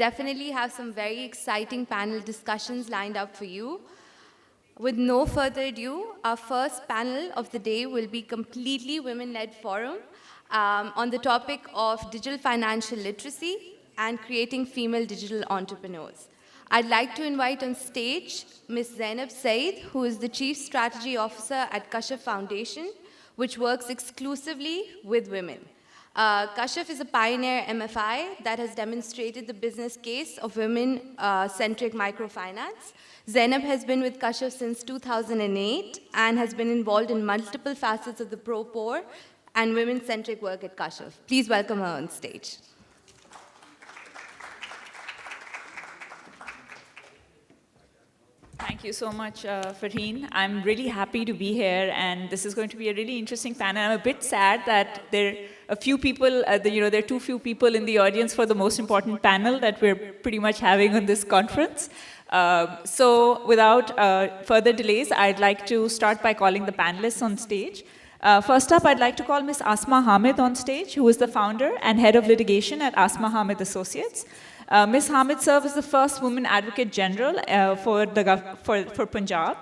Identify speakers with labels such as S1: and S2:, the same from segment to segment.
S1: definitely have some very exciting panel discussions lined up for you. With no further ado, our first panel of the day will be completely women-led forum on the topic of digital financial literacy and creating female digital entrepreneurs. I'd like to invite on stage Ms. Zainab Said, who is the Chief Strategy Officer at Kashaf Foundation, which works exclusively with women. Kashaf is a pioneer MFI that has demonstrated the business case of women-centric microfinance. Zainab has been with Kashaf since 2008 and has been involved in multiple facets of the pro-poor and women-centric work at Kashaf. Please welcome her on stage.
S2: Thank you so much, Farheen. I'm really happy to be here, and this is going to be a really interesting panel. I'm a bit sad that there are a few people, there are too few people in the audience for the most important panel that we're pretty much having on this conference. So without further delays, I'd like to start by calling the panelists on stage. First up, I'd like to call Ms. Asma Hamid on stage, who is the founder and head of litigation at Asma Hamid Associates. Ms. Hamid serves as the first woman advocate general for Punjab,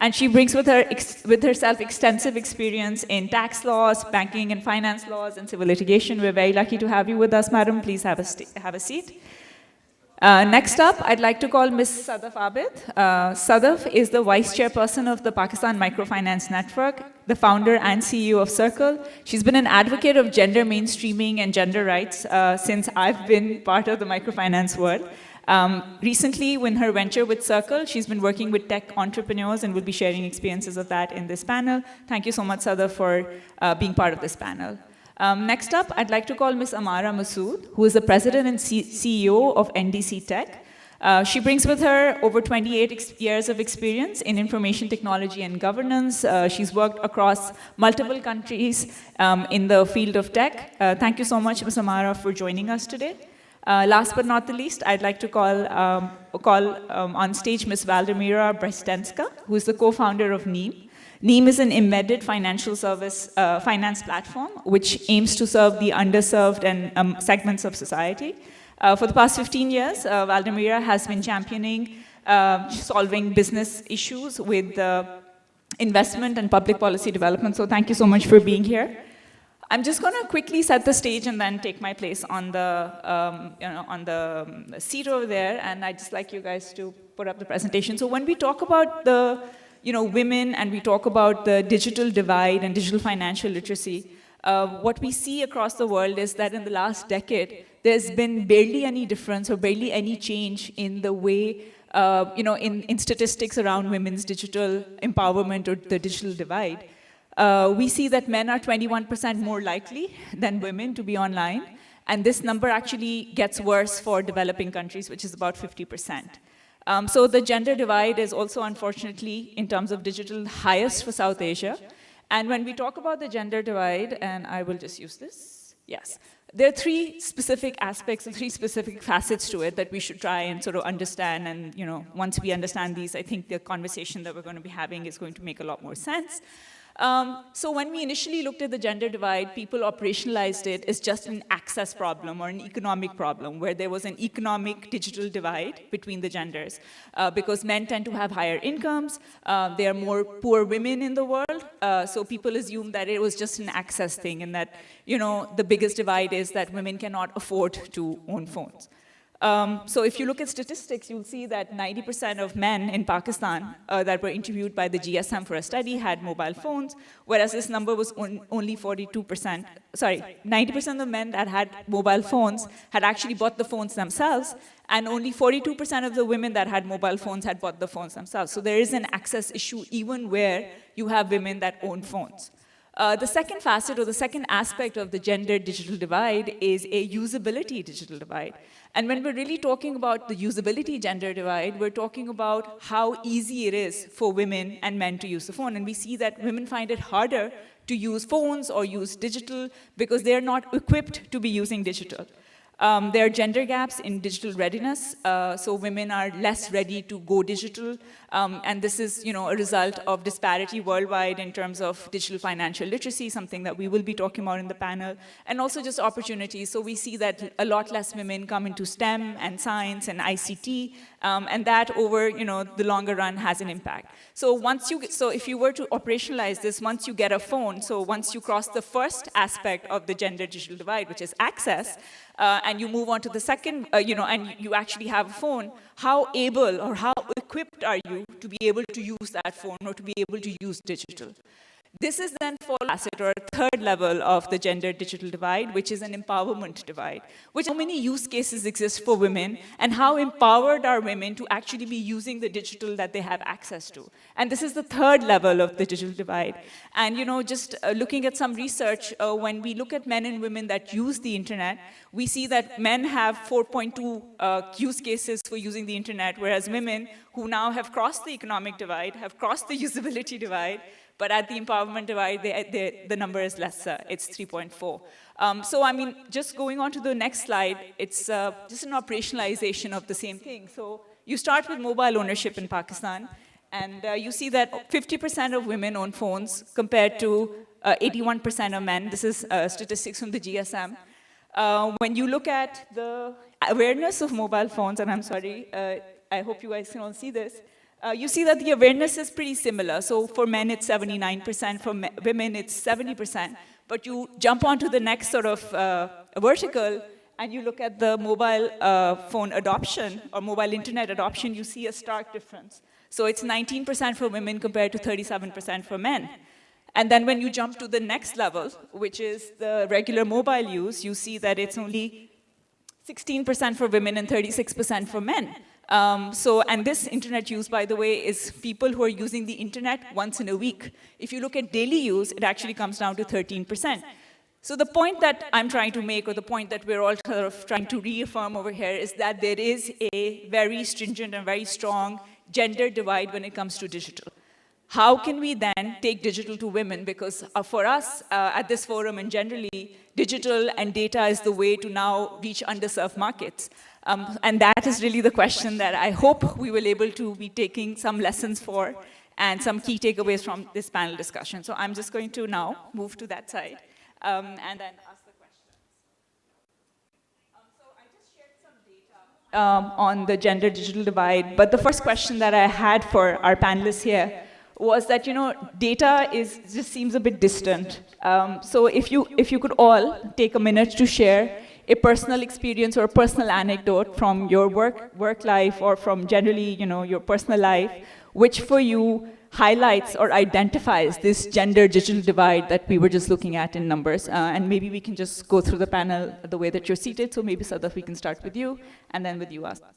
S2: and she brings with herself extensive experience in tax laws, banking and finance laws, and civil litigation. We're very lucky to have you with us, madam. Please have a seat. Next up, I'd like to call Ms. Sadaf Abid. Sadaf is the vice chairperson of the Pakistan Microfinance Network, the founder and CEO of Circle. She's been an advocate of gender mainstreaming and gender rights since I've been part of the microfinance world. Recently, in her venture with Circle, she's been working with tech entrepreneurs and will be sharing experiences of that in this panel. Thank you so much, Sadaf, for being part of this panel. Next up, I'd like to call Ms. Amara Masood, who is the president and CEO of NDC Tech. She brings with her over 28 years of experience in information technology and governance. She's worked across multiple countries in the field of tech. Thank you so much, Ms. Amara, for joining us today. Last but not the least, I'd like to call on stage Ms. Valdemira Brestenska, who is the co-founder of NEEM. NEEM is an embedded financial service finance platform which aims to serve the underserved and segments of society. For the past 15 years, Valdemira has been championing solving business issues with investment and public policy development. So thank you so much for being here. I'm just going to quickly set the stage and then take my place on the seat over there. And I'd just like you guys to put up the presentation. So when we talk about the women, and we talk about the digital divide and digital financial literacy, what we see across the world is that in the last decade, there's been barely any difference or barely any change in the way, in statistics around women's digital empowerment or the digital divide. We see that men are 21% more likely than women to be online, and this number actually gets worse for developing countries, which is about 50%. So the gender divide is also, unfortunately, in terms of digital, highest for South Asia. And when we talk about the gender divide, and I will just use this, yes. There are three specific aspects, three specific facets to it that we should try and sort of understand. And once we understand these, I think the conversation that we're going to be having is going to make a lot more sense. So when we initially looked at the gender divide, people operationalized it as just an access problem or an economic problem, where there was an economic digital divide between the genders. Because men tend to have higher incomes, there are more poor women in the world, so people assume that it was just an access thing, and that the biggest divide is that women cannot afford to own phones. So if you look at statistics, you'll see that 90% of men in Pakistan that were interviewed by the GSM for a study had mobile phones, whereas this number was only 42%. Sorry, 90% of men that had mobile phones had actually bought the phones themselves, and only 42% of the women that had mobile phones had bought the phones themselves. So there is an access issue even where you have women that own phones. The second facet, or the second aspect of the gender digital divide, is a usability digital divide. And when we're really talking about the usability gender divide, we're talking about how easy it is for women and men to use the phone. And we see that women find it harder to use phones or use digital because they're not equipped to be using digital. There are gender gaps in digital readiness, so women are less ready to go digital, and this is, a result of disparity worldwide in terms of digital financial literacy, something that we will be talking about in the panel, and also just opportunities. So we see that a lot less women come into STEM and science and ICT, and that over, the longer run has an impact. So if you were to operationalize this, once you get a phone, so once you cross the first aspect of the gender digital divide, which is access, and you move on to the second, and you actually have a phone, how able or how equipped are you to be able to use that phone or to be able to use digital? This is then followed facet or third level of the gender digital divide, which is an empowerment divide, which how many use cases exist for women and how empowered are women to actually be using the digital that they have access to. And this is the third level of the digital divide. And just looking at some research, when we look at men and women that use the internet, we see that men have 4.2 use cases for using the internet, whereas women who now have crossed the economic divide, have crossed the usability divide, but at the empowerment divide, the number is lesser. It's 3.4. So, just going on to the next slide, it's just an operationalization of the same thing. So you start with mobile ownership in Pakistan, and you see that 50% of women own phones compared to 81% of men. This is statistics from the GSM. When you look at the awareness of mobile phones, and I'm sorry, I hope you guys can all see this, you see that the awareness is pretty similar. So for men, it's 79%. For women, it's 70%. But you jump onto the next sort of vertical, and you look at the mobile phone adoption or mobile internet adoption, you see a stark difference. So it's 19% for women compared to 37% for men. And then when you jump to the next level, which is the regular mobile use, you see that it's only 16% for women and 36% for men. And this internet use, by the way, is people who are using the internet once in a week. If you look at daily use, it actually comes down to 13%. So the point that I'm trying to make, or the point that we're all sort of trying to reaffirm over here, is that there is a very stringent and very strong gender divide when it comes to digital. How can we then take digital to women? Because for us at this forum and generally, digital and data is the way to now reach underserved markets. And that is really the question that I hope we will able to be taking some lessons for and some key takeaways from this panel discussion. So I'm just going to now move to that side and then ask the questions. So I just shared some data on the gender digital divide, but the first question that I had for our panelists here was that, data just seems a bit distant. So if you could all take a minute to share a personal experience or a personal anecdote from your work life or from generally, your personal life, which for you highlights or identifies this gender digital divide that we were just looking at in numbers. And maybe we can just go through the panel the way that you're seated. So maybe, Sadaf, we can start with you, and then with you, Asma.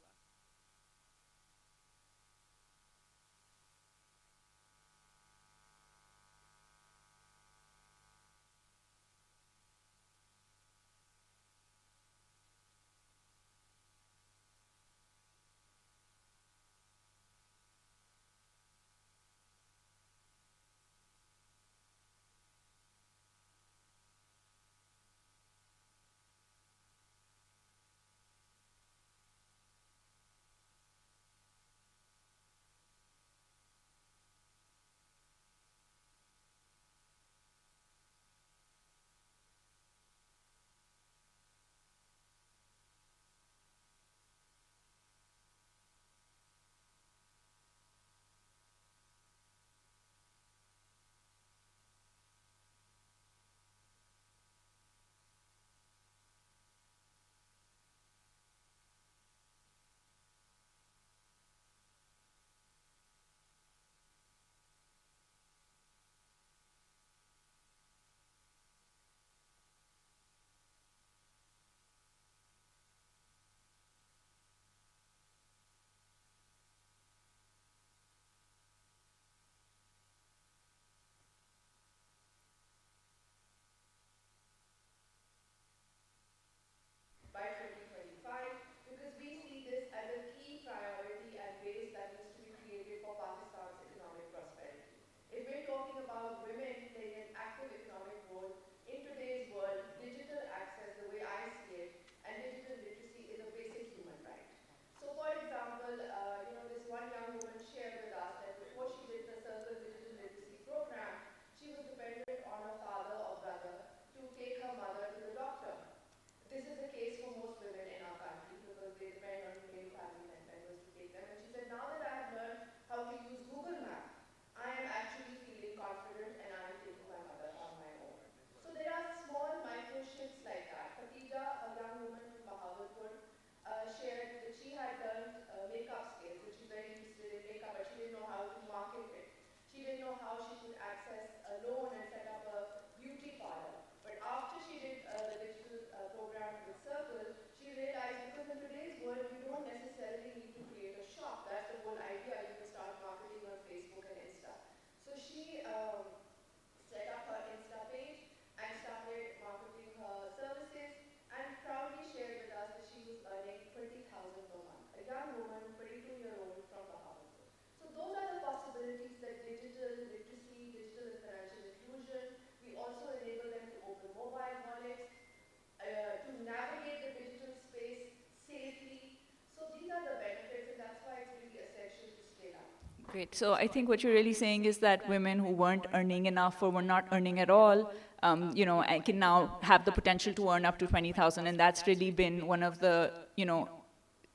S2: Great. So I think what you're really saying is that women who weren't earning enough or were not earning at all, can now have the potential to earn up to 20,000, and that's really been one of the,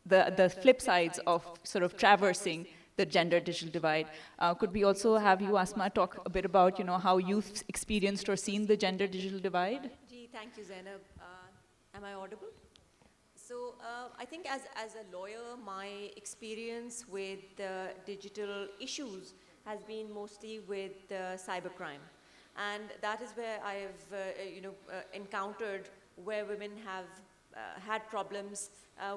S2: the flip sides of sort of traversing the gender digital divide. Could we also have you, Asma, talk a bit about, how you've experienced or seen the gender digital divide?
S3: Gee, thank you, Zainab. Am I audible? So I think as a lawyer, my experience with digital issues has been mostly with cybercrime. And that is where I've encountered where women have had problems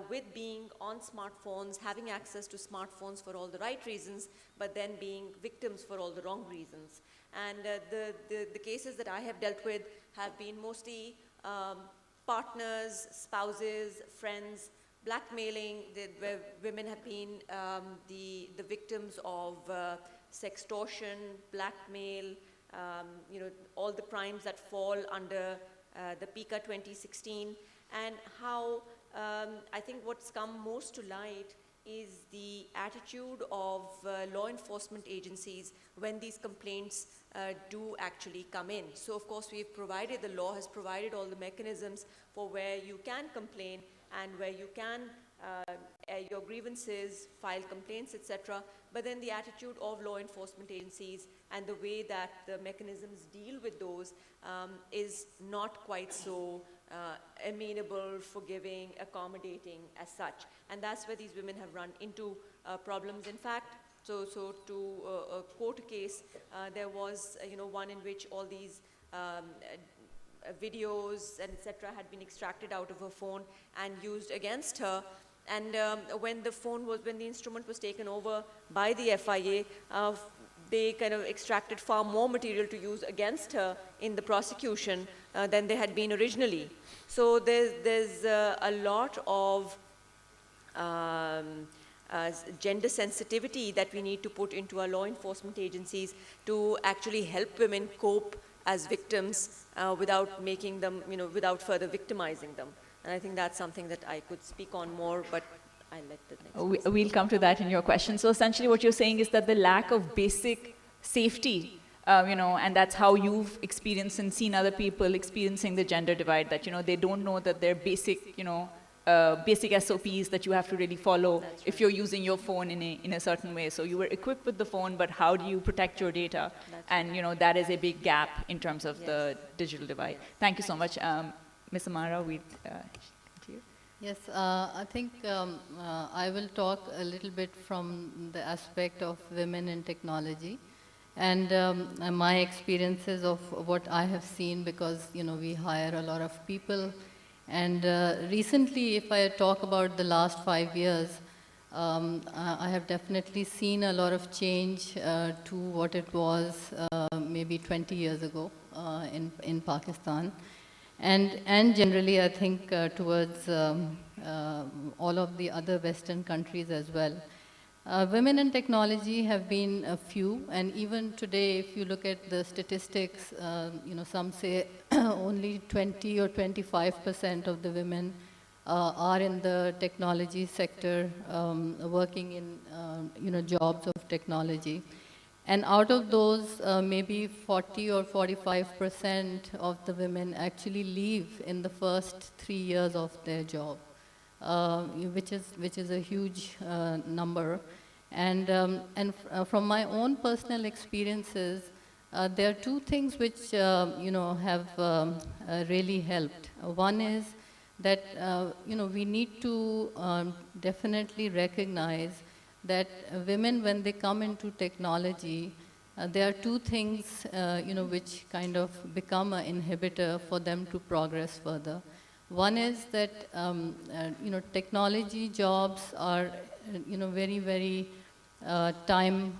S3: with being on smartphones, having access to smartphones for all the right reasons, but then being victims for all the wrong reasons. And the cases that I have dealt with have been mostly partners, spouses, friends, blackmailing, where women have been the victims of sextortion, blackmail, all the crimes that fall under the PICA 2016, and how I think what's come most to light is the attitude of law enforcement agencies when these complaints do actually come in. So of course the law has provided all the mechanisms for where you can complain and where you can air your grievances, file complaints, etc. But then the attitude of law enforcement agencies and the way that the mechanisms deal with those is not quite so amenable, forgiving, accommodating as such. And that's where these women have run into problems. In fact, so to quote a case, there was one in which all these videos and etc. had been extracted out of her phone and used against her. And when the instrument was taken over by the FIA, they kind of extracted far more material to use against her in the prosecution than they had been originally. So there's a lot of gender sensitivity that we need to put into our law enforcement agencies to actually help women cope as victims without making them, without further victimizing them. And I think that's something that I could speak on more, but I'll let the next person.
S2: We'll come to that in your question. So essentially what you're saying is that the lack of basic safety, and that's how you've experienced and seen other people experiencing the gender divide, that, they don't know that they're basic, basic SOPs that you have to really follow if you're using your phone in a certain way. So you were equipped with the phone, but how do you protect your data? And that is a big gap in terms of the digital divide. Thank you so much. Ms. Amara, we'd continue.
S4: Yes, I think I will talk a little bit from the aspect of women in technology and my experiences of what I have seen, because we hire a lot of people. And recently, if I talk about the last 5 years, I have definitely seen a lot of change to what it was maybe 20 years ago in Pakistan. And generally, I think towards all of the other Western countries as well. Women in technology have been a few, and even today, if you look at the statistics, some say only 20 or 25% of the women are in the technology sector, working in jobs of technology. And out of those, maybe 40 or 45% of the women actually leave in the first 3 years of their job, which is a huge number. And from my own personal experiences, there are two things which have really helped. One is that we need to definitely recognize that women, when they come into technology, there are two things which kind of become an inhibitor for them to progress further. One is that technology jobs are very, very time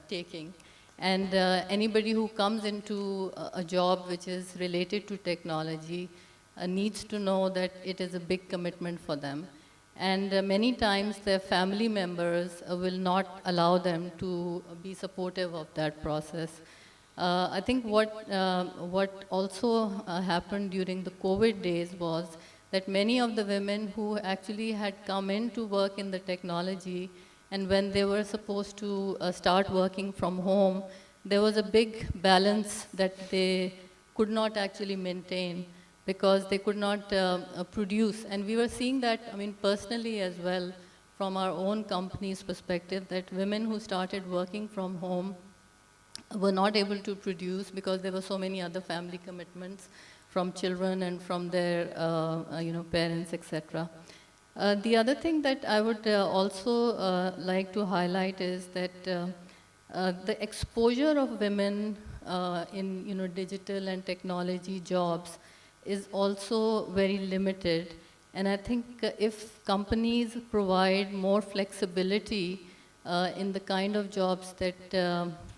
S4: taking, and anybody who comes into a job which is related to technology needs to know that it is a big commitment for them. And many times their family members will not allow them to be supportive of that process. I think what also happened during the COVID days was that many of the women who actually had come in to work in the technology And when they were supposed to start working from home, there was a big balance that they could not actually maintain because they could not produce. And we were seeing that, I mean, personally as well, from our own company's perspective, that women who started working from home were not able to produce because there were so many other family commitments from children and from their parents, etc. The other thing that I would also like to highlight is that the exposure of women in digital and technology jobs is also very limited. And I think if companies provide more flexibility in the kind of jobs that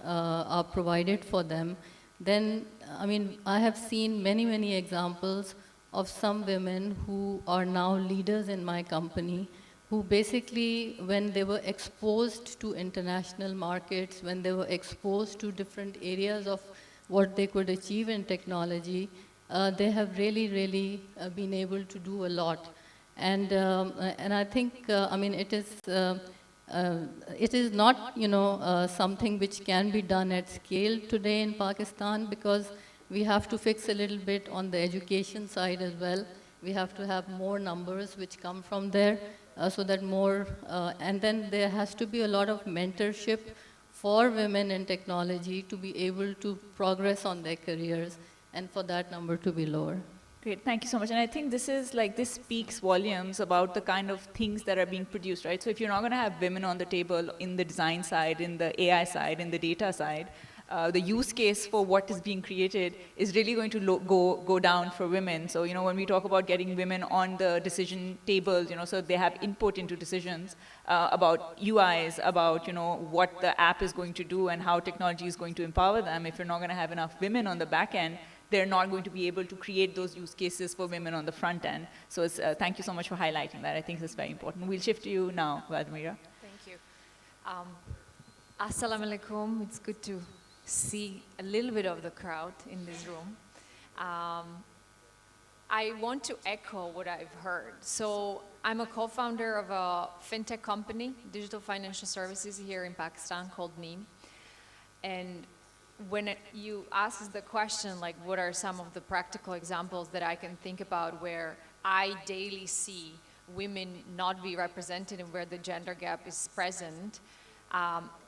S4: are provided for them, then, I mean, I have seen many, many examples of some women who are now leaders in my company, who basically, when they were exposed to international markets, when they were exposed to different areas of what they could achieve in technology, they have really, really been able to do a lot. And I think, I mean, it is not, something which can be done at scale today in Pakistan, because we have to fix a little bit on the education side as well. We have to have more numbers which come from there, so that more, and then there has to be a lot of mentorship for women in technology to be able to progress on their careers, and for that number to be lower.
S2: Great, thank you so much. And I think this speaks volumes about the kind of things that are being produced, right? So if you're not going to have women on the table in the design side, in the AI side, in the data side, the use case for what is being created is really going to go down for women. So, when we talk about getting women on the decision tables, so they have input into decisions about UIs, about, what the app is going to do and how technology is going to empower them. If you're not going to have enough women on the back end, they're not going to be able to create those use cases for women on the front end. So thank you so much for highlighting that. I think this is very important. We'll shift to you now, Vladimira.
S5: Thank you. Assalamu alaikum. It's good to see a little bit of the crowd in this room. I want to echo what I've heard. So I'm a co-founder of a fintech company, digital financial services here in Pakistan called Neem. And when you ask the question, like, what are some of the practical examples that I can think about where I daily see women not be represented and where the gender gap is present,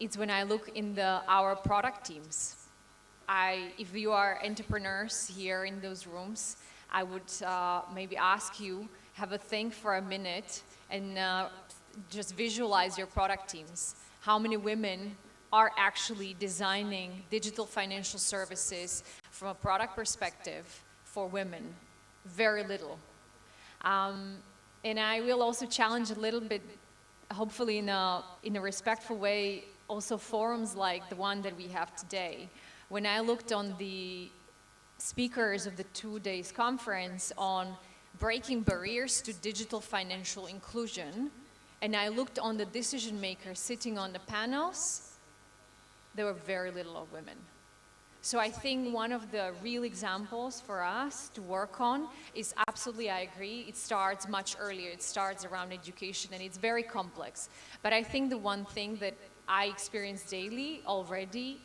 S5: it's when I look in our product teams. If you are entrepreneurs here in those rooms, I would maybe ask you, have a think for a minute and just visualize your product teams. How many women are actually designing digital financial services from a product perspective for women? Very little. And I will also challenge a little bit, hopefully in a respectful way, also forums like the one that we have today. When I looked on the speakers of the 2 days conference on breaking barriers to digital financial inclusion, and I looked on the decision makers sitting on the panels, there were very little of women. So I think one of the real examples for us to work on is, absolutely, I agree, it starts much earlier. It starts around education, and it's very complex. But I think the one thing that I experience daily already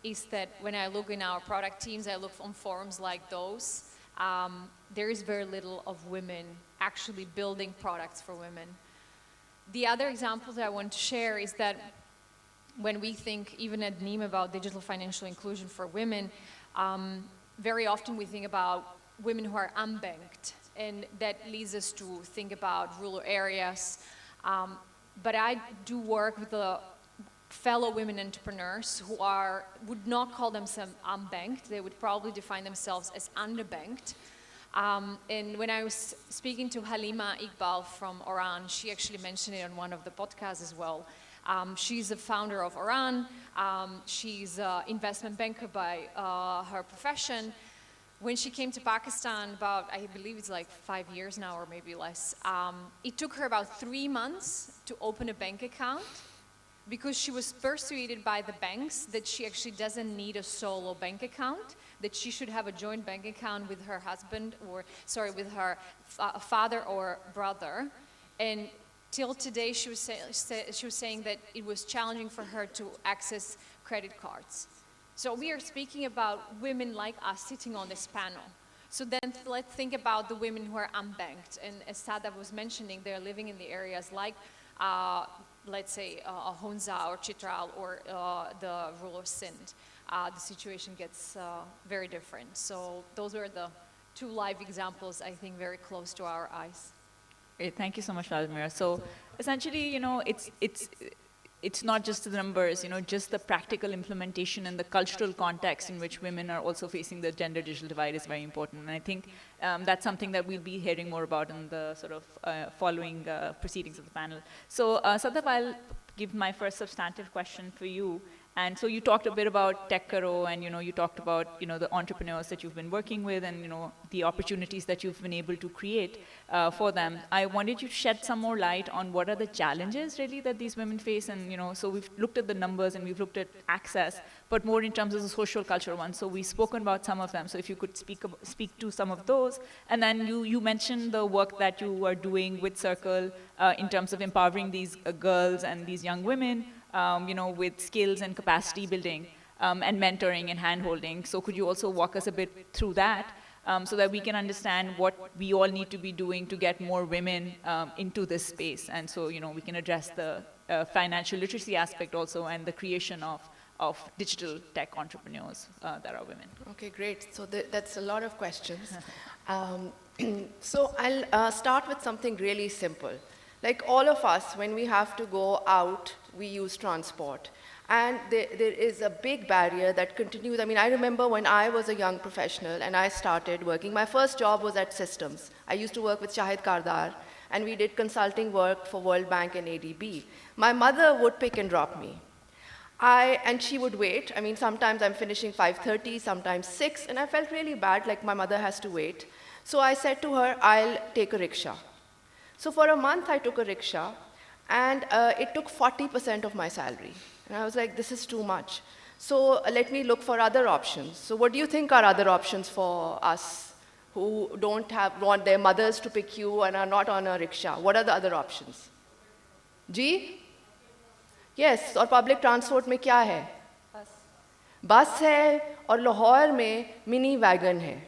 S5: is that when I look in our product teams, I look on forums like those, there is very little of women actually building products for women. The other example that I want to share is that when we think, even at Neem, about digital financial inclusion for women, very often we think about women who are unbanked, and that leads us to think about rural areas. But I do work with fellow women entrepreneurs who would not call themselves unbanked. They would probably define themselves as underbanked. And when I was speaking to Halima Iqbal from Oran, she actually mentioned it on one of the podcasts as well. She's a founder of Oran. She's an investment banker by her profession. When she came to Pakistan about, I believe it's like 5 years now or maybe less, it took her about 3 months to open a bank account because she was persuaded by the banks that she actually doesn't need a solo bank account, that she should have a joint bank account with her husband, or sorry, with her father or brother. And till today, she was saying that it was challenging for her to access credit cards. So we are speaking about women like us sitting on this panel. So then let's think about the women who are unbanked. And as Sada was mentioning, they're living in the areas like, let's say, Hunza or Chitral or the rural of Sindh. The situation gets very different. So those were the two live examples, I think, very close to our eyes.
S2: Great, thank you so much, Vladimir. So essentially, you know, it's not just the numbers, you know, just the practical implementation and the cultural context in which women are also facing the gender digital divide is very important. And I think that's something that we'll be hearing more about in the sort of following proceedings of the panel. So Sadaf, I'll give my first substantive question for you. And so you talked a bit about Tech Karo, and you talked about the entrepreneurs that you've been working with, and the opportunities that you've been able to create for them. I wanted you to shed some more light on what are the challenges really that these women face, and so we've looked at the numbers and we've looked at access, but more in terms of the social cultural ones. So we've spoken about some of them. So if you could speak to some of those, and then you mentioned the work that you are doing with Circle in terms of empowering these girls and these young women. With skills and capacity building and mentoring and hand-holding. So could you also walk us a bit through that so that we can understand what we all need to be doing to get more women into this space, and so we can address the financial literacy aspect also and the creation of digital tech entrepreneurs that are women.
S6: Okay, great. So that's a lot of questions. So I'll start with something really simple. Like all of us, when we have to go out, we use transport. And there is a big barrier that continues. I mean, I remember when I was a young professional and I started working, my first job was at Systems. I used to work with Shahid Kardar, and we did consulting work for World Bank and ADB. My mother would pick and drop me. And she would wait. I mean, sometimes I'm finishing 5:30, sometimes 6, and I felt really bad, like my mother has to wait. So I said to her, I'll take a rickshaw. So for a month, I took a rickshaw, and it took 40% of my salary. And I was like, this is too much. So let me look for other options. So what do you think are other options for us who don't want their mothers to pick you and are not on a rickshaw? What are the other options? Ji? Yes, और public transport में क्या है? Bus है, और लाहौर में mini wagon है.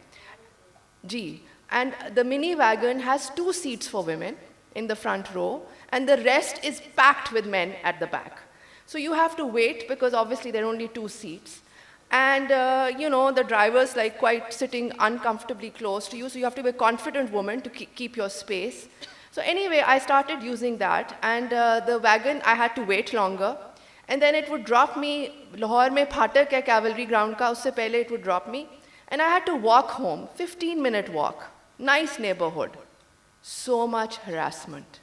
S6: Ji. And the mini wagon has 2 seats for women in the front row, and the rest is packed with men at the back. So you have to wait because obviously there are only 2 seats. And the driver's like quite sitting uncomfortably close to you, so you have to be a confident woman to keep your space. So anyway, I started using that, and the wagon, I had to wait longer. And then it would drop me, Lahore mein Phatak hai cavalry ground ka, usse pehle it would drop me. And I had to walk home, 15-minute walk. Nice neighborhood. So much harassment.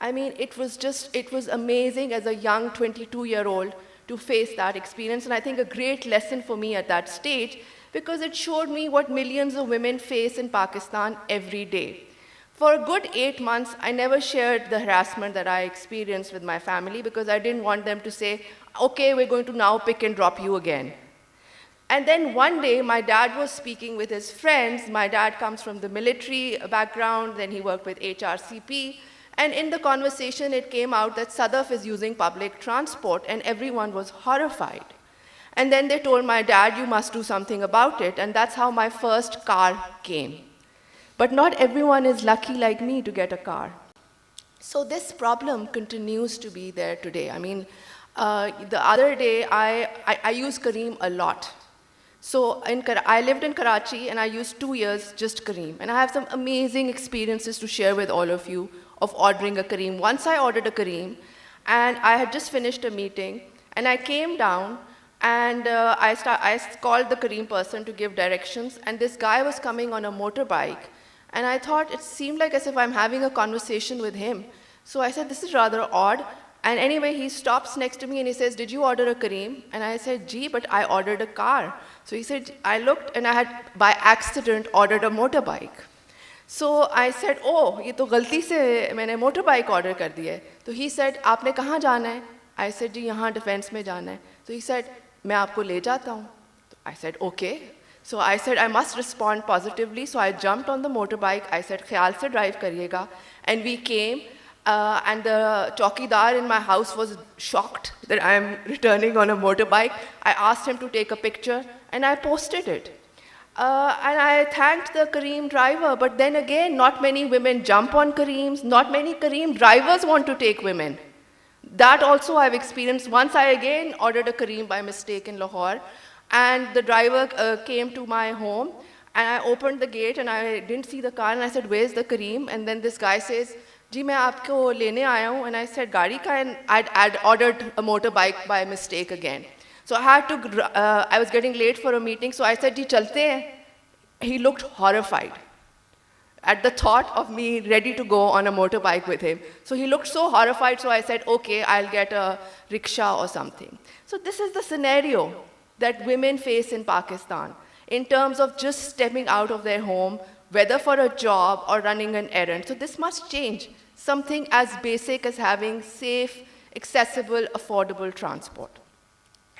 S6: I mean, it was amazing as a young 22-year-old to face that experience, and I think a great lesson for me at that stage, because it showed me what millions of women face in Pakistan every day. For a good 8 months, I never shared the harassment that I experienced with my family because I didn't want them to say, okay, we're going to now pick and drop you again. And then one day, my dad was speaking with his friends. My dad comes from the military background, then he worked with HRCP. And in the conversation, it came out that Sadaf is using public transport, and everyone was horrified. And then they told my dad, you must do something about it, and that's how my first car came. But not everyone is lucky like me to get a car. So this problem continues to be there today. I mean, the other day, I use Kareem a lot. So I lived in Karachi, and I used 2 years just Kareem. And I have some amazing experiences to share with all of you of ordering a Kareem. Once I ordered a Kareem, and I had just finished a meeting, and I came down, and I called the Kareem person to give directions, and this guy was coming on a motorbike, and I thought it seemed like as if I'm having a conversation with him. So I said, this is rather odd. And anyway, he stops next to me and he says, did you order a Kareem? And I said, gee, but I ordered a car. So he said, I looked and I had by accident ordered a motorbike. So I said, oh, ये तो गलती से मैंने motorbike order कर दी है. So he said, आपने कहाँ जाना है? I said, जी यहाँ defense में जाना है. So he said, मैं आपको ले जाता हूँ. I said, okay. So I said, I must respond positively. So I jumped on the motorbike. I said, ख्याल से drive करिएगा. And we came. and the chowkidar in my house was shocked that I'm returning on a motorbike. I asked him to take a picture, and I posted it. And I thanked the Careem driver, but then again, not many women jump on Careems, not many Careem drivers want to take women. That also I've experienced. Once I again ordered a Careem by mistake in Lahore, and the driver came to my home, and I opened the gate, and I didn't see the car, and I said, where's the Careem? And then this guy says, जी मैं आपको लेने आया हूँ, and I said, गाड़ी का, and I'd ordered a motorbike by mistake again. So I had to, I was getting late for a meeting, so I said, जी चलते हैं. He looked horrified at the thought of me ready to go on a motorbike with him. So he looked so horrified, so I said, okay, I'll get a rickshaw or something. So this is the scenario that women face in Pakistan in terms of just stepping out of their home, whether for a job or running an errand. So this must change. Something as basic as having safe, accessible, affordable transport.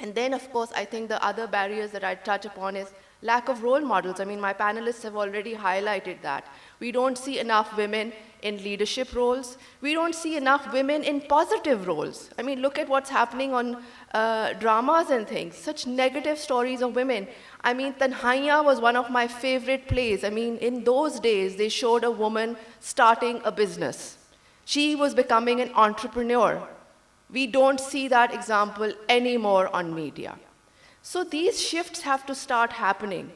S6: And then, of course, I think the other barriers that I touch upon is lack of role models. I mean, my panelists have already highlighted that. We don't see enough women in leadership roles. We don't see enough women in positive roles. I mean, look at what's happening on dramas and things. Such negative stories of women. I mean, Tanhaiya was one of my favorite plays. I mean, in those days, they showed a woman starting a business. She was becoming an entrepreneur. We don't see that example anymore on media. So these shifts have to start happening.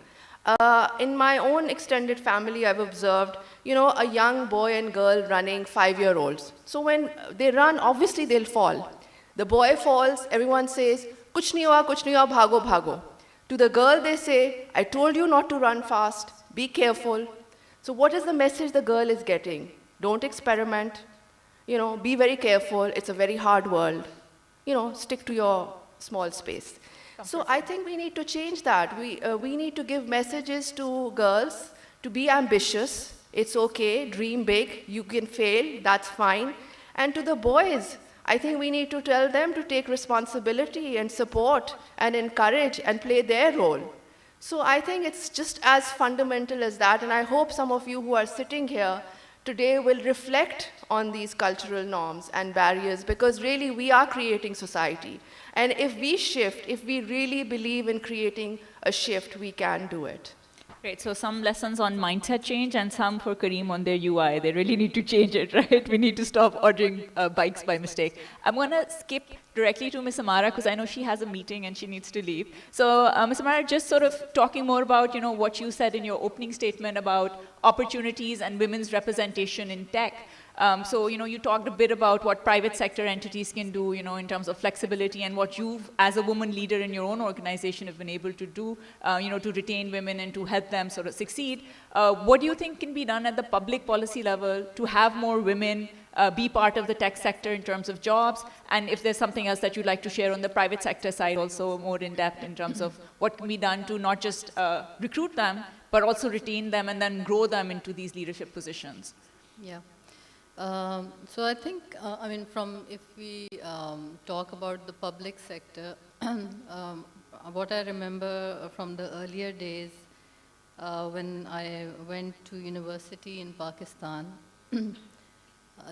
S6: In my own extended family, I've observed, a young boy and girl running 5-year-olds. So when they run, obviously they'll fall. The boy falls, everyone says, kuch nahi hua, bhago, bhago. To the girl, they say, I told you not to run fast, be careful. So what is the message the girl is getting? Don't experiment, be very careful, it's a very hard world. Stick to your small space. So I think we need to change that. We need to give messages to girls to be ambitious. It's okay, dream big, you can fail, that's fine. And to the boys, I think we need to tell them to take responsibility and support and encourage and play their role. So I think it's just as fundamental as that, and I hope some of you who are sitting here today will reflect on these cultural norms and barriers, because really we are creating society. And if we shift, if we really believe in creating a shift, we can do it.
S2: Great, so some lessons on mindset change and some for Careem on their UI. They really need to change it, right? We need to stop ordering bikes by mistake. I'm gonna skip directly to Ms. Amara because I know she has a meeting and she needs to leave. So Ms. Amara, just sort of talking more about what you said in your opening statement about opportunities and women's representation in tech. So, you talked a bit about what private sector entities can do, in terms of flexibility and what you, as a woman leader in your own organization, have been able to do, to retain women and to help them sort of succeed. What do you think can be done at the public policy level to have more women be part of the tech sector in terms of jobs? And if there's something else that you'd like to share on the private sector side, also more in depth in terms of what can be done to not just recruit them, but also retain them and then grow them into these leadership positions.
S4: Yeah. So I think, if we talk about the public sector, what I remember from the earlier days when I went to university in Pakistan,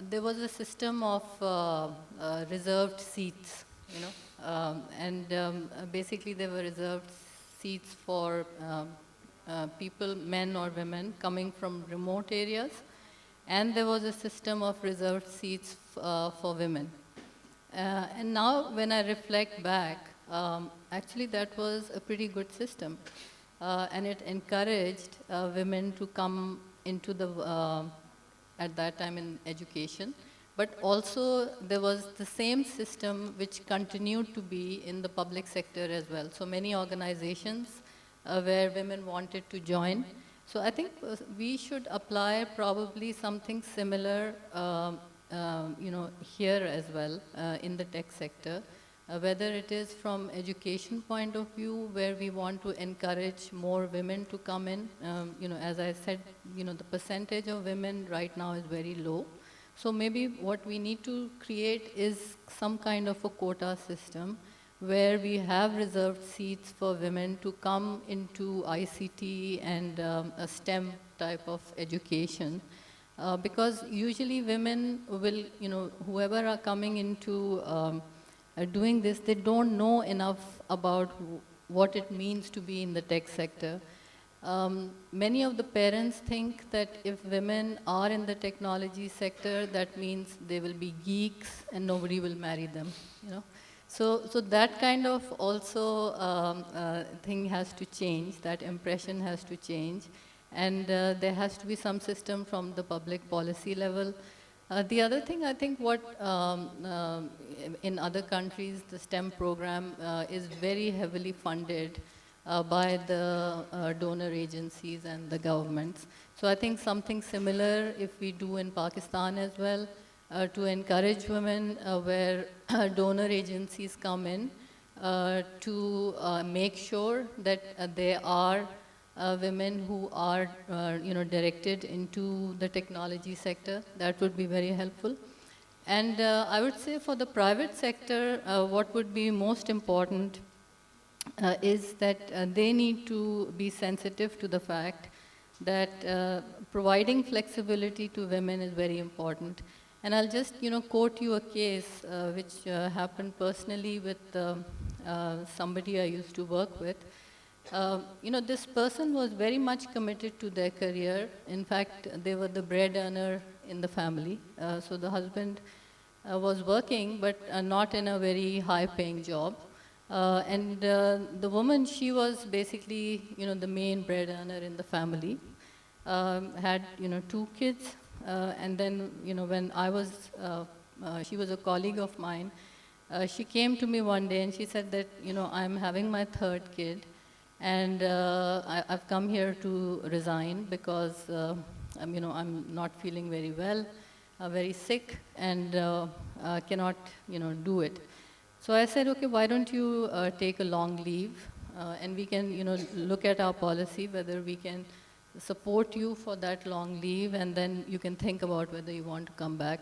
S4: there was a system of reserved seats, basically there were reserved seats for people, men or women, coming from remote areas. And there was a system of reserved seats for women. And now when I reflect back, actually that was a pretty good system. And it encouraged women to come into the, at that time in education. But also there was the same system which continued to be in the public sector as well. So many organizations where women wanted to join. So I think we should apply probably something similar, here as well in the tech sector, whether it is from education point of view, where we want to encourage more women to come in. As I said, the percentage of women right now is very low. So maybe what we need to create is some kind of a quota system where we have reserved seats for women to come into ICT and a STEM type of education. because usually women will, whoever are coming into doing this, they don't know enough about what it means to be in the tech sector. Many of the parents think that if women are in the technology sector, that means they will be geeks and nobody will marry them. So that kind of also thing has to change, that impression has to change, and there has to be some system from the public policy level. The other thing, I think what in other countries, the STEM program is very heavily funded by the donor agencies and the governments. So I think something similar if we do in Pakistan as well, to encourage women where donor agencies come in to make sure that there are women who are directed into the technology sector. That would be very helpful. And I would say for the private sector, what would be most important is that they need to be sensitive to the fact that providing flexibility to women is very important. And I'll just, quote you a case which happened personally with somebody I used to work with. This person was very much committed to their career. In fact, they were the bread earner in the family. So the husband was working, but not in a very high-paying job. And the woman, she was basically, the main bread earner in the family. Had, 2 kids. And then, when I was, she was a colleague of mine, she came to me one day and she said that, I'm having my 3rd kid. And I've come here to resign because, I'm not feeling very well, very sick, and cannot, do it. So I said, okay, why don't you take a long leave, and we can, look at our policy, whether we can support you for that long leave, and then you can think about whether you want to come back.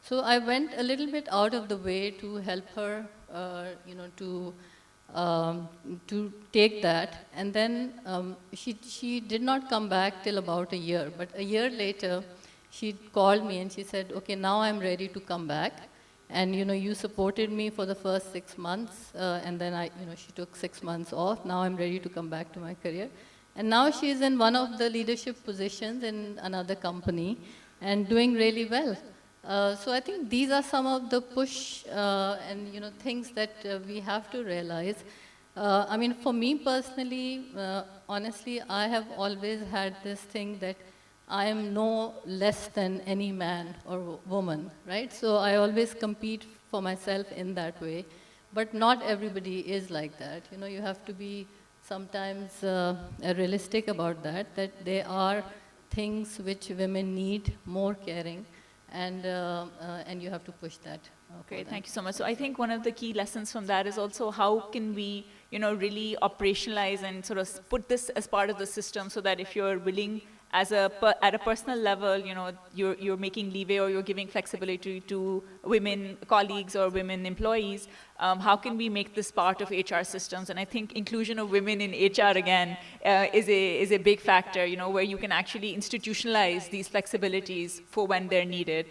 S4: So I went a little bit out of the way to help her, to take that. And then she did not come back till about a year. But a year later, she called me and she said, okay, now I'm ready to come back. And you supported me for the first 6 months, and then she took 6 months off. Now I'm ready to come back to my career. And now she's in one of the leadership positions in another company and doing really well. So I think these are some of the push and things that we have to realize. I mean, for me personally, honestly, I have always had this thing that I am no less than any man or woman, right? So I always compete for myself in that way. But not everybody is like that. You have to be sometimes realistic about that there are things which women need more caring, and you have to push that.
S2: Okay, thank you so much. So I think one of the key lessons from that is also how can we, really operationalize and sort of put this as part of the system so that if you're willing at a personal level, you're making leeway or you're giving flexibility to women colleagues or women employees, how can we make this part of HR systems? And I think inclusion of women in HR, again, is a big factor, where you can actually institutionalize these flexibilities for when they're needed.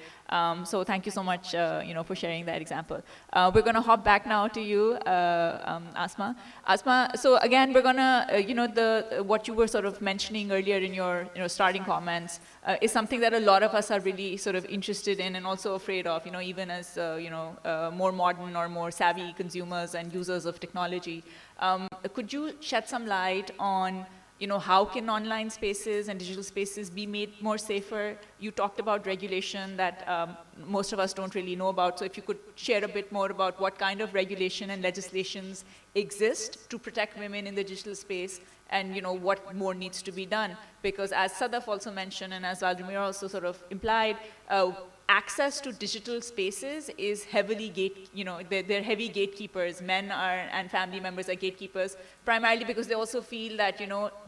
S2: So thank you so much, for sharing that example. We're going to hop back now to you, Asma. Asma, so again, we're going to, what you were sort of mentioning earlier in your starting comments is something that a lot of us are really sort of interested in and also afraid of, even as, more modern or more savvy consumers and users of technology. Could you shed some light on how can online spaces and digital spaces be made more safer? You talked about regulation that most of us don't really know about. So if you could share a bit more about what kind of regulation and legislations exist to protect women in the digital space, and what more needs to be done. Because as Sadaf also mentioned, and as Valdemir also sort of implied, access to digital spaces is heavily they're heavy gatekeepers. Men and family members are gatekeepers, primarily because they also feel that,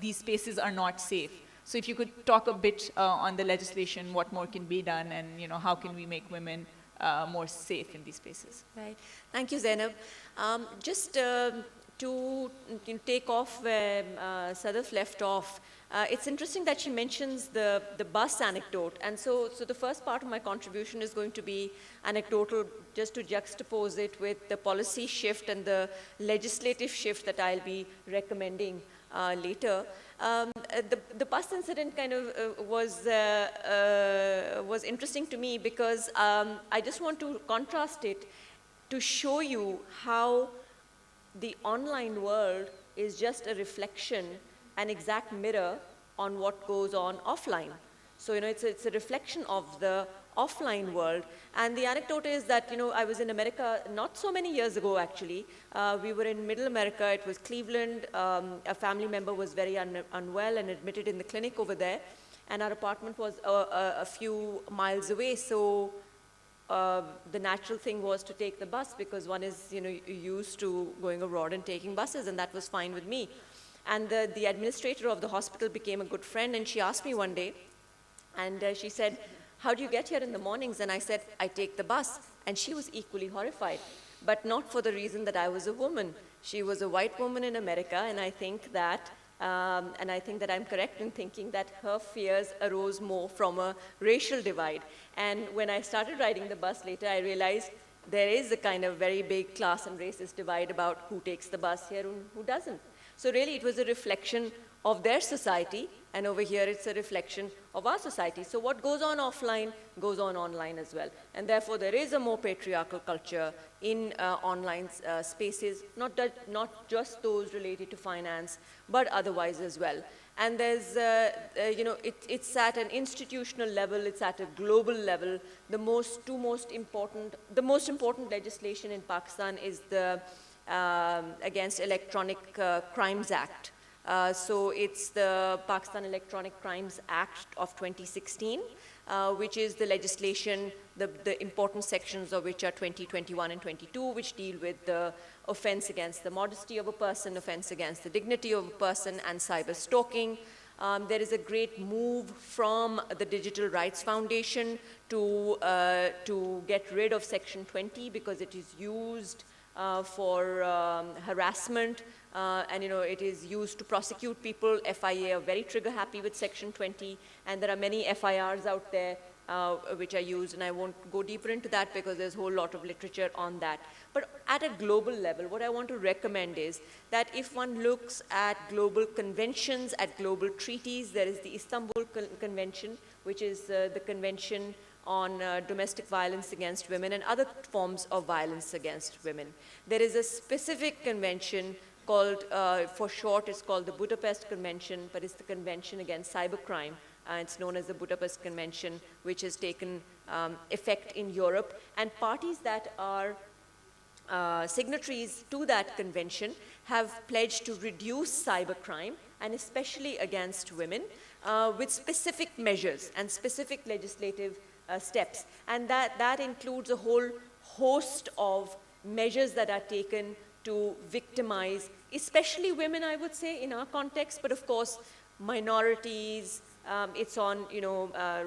S2: these spaces are not safe. So if you could talk a bit on the legislation, what more can be done, and, how can we make women more safe in these spaces.
S3: Right. Thank you, Zainab. Just to take off where Sadaf left off, it's interesting that she mentions the bus anecdote. And so the first part of my contribution is going to be anecdotal, just to juxtapose it with the policy shift and the legislative shift that I'll be recommending later. The bus incident kind of was interesting to me because I just want to contrast it to show you how the online world is just a reflection, an exact mirror on what goes on offline. So, it's a reflection of the offline world. And the anecdote is that, I was in America not so many years ago, actually. We were in middle America. It was Cleveland. A family member was very unwell and admitted in the clinic over there. And our apartment was a few miles away. So the natural thing was to take the bus because one is, used to going abroad and taking buses, and that was fine with me. And the administrator of the hospital became a good friend, and she asked me one day, and she said, "How do you get here in the mornings?" And I said, "I take the bus." And she was equally horrified, but not for the reason that I was a woman. She was a white woman in America, and I think that I'm correct in thinking that her fears arose more from a racial divide. And when I started riding the bus later, I realized there is a kind of very big class and racist divide about who takes the bus here and who doesn't. So really, it was a reflection of their society, and over here it's a reflection of our society. So what goes on offline goes on online as well. And therefore, there is a more patriarchal culture in online spaces, not just those related to finance, but otherwise as well. And there's, it's at an institutional level, it's at a global level. The most important legislation in Pakistan is the against Electronic Crimes Act. So it's the Pakistan Electronic Crimes Act of 2016, which is the legislation, the important sections of which are 20, 21, and 22, which deal with the offense against the modesty of a person, offense against the dignity of a person, and cyber stalking. There is a great move from the Digital Rights Foundation to get rid of Section 20 because it is used for harassment, and it is used to prosecute people. FIA are very trigger happy with Section 20, and there are many FIRs out there which are used, and I won't go deeper into that because there's a whole lot of literature on that. But at a global level, what I want to recommend is that if one looks at global conventions, at global treaties, there is the Istanbul Convention, which is the convention on domestic violence against women and other forms of violence against women. There is a specific convention called, for short, it's called the Budapest Convention, but it's the Convention Against Cybercrime. It's known as the Budapest Convention, which has taken effect in Europe. And parties that are signatories to that convention have pledged to reduce cybercrime, and especially against women, with specific measures and specific legislative steps. And that includes a whole host of measures that are taken to victimize, especially women, I would say, in our context, but of course, minorities. It's on,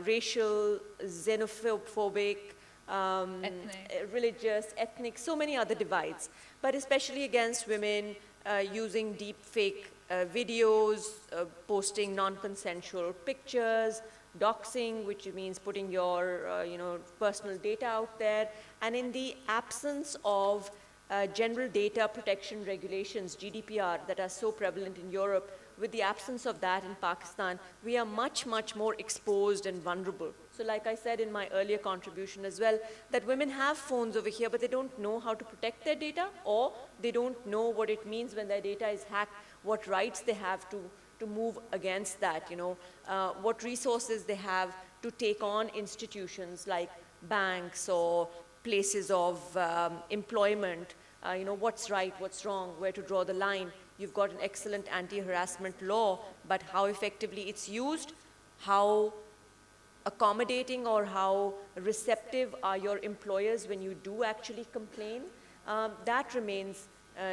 S3: racial, xenophobic, religious, ethnic, so many other divides, but especially against women using deep fake videos, posting non-consensual pictures, doxing, which means putting your personal data out there. And in the absence of general data protection regulations, GDPR, that are so prevalent in Europe, with the absence of that in Pakistan, we are much, much more exposed and vulnerable. So like I said in my earlier contribution as well, that women have phones over here, but they don't know how to protect their data, or they don't know what it means when their data is hacked, what rights they have to move against that, what resources they have to take on institutions like banks or places of employment, what's right, what's wrong, where to draw the line. You've got an excellent anti-harassment law, but how effectively it's used, how accommodating or how receptive are your employers when you do actually complain, that remains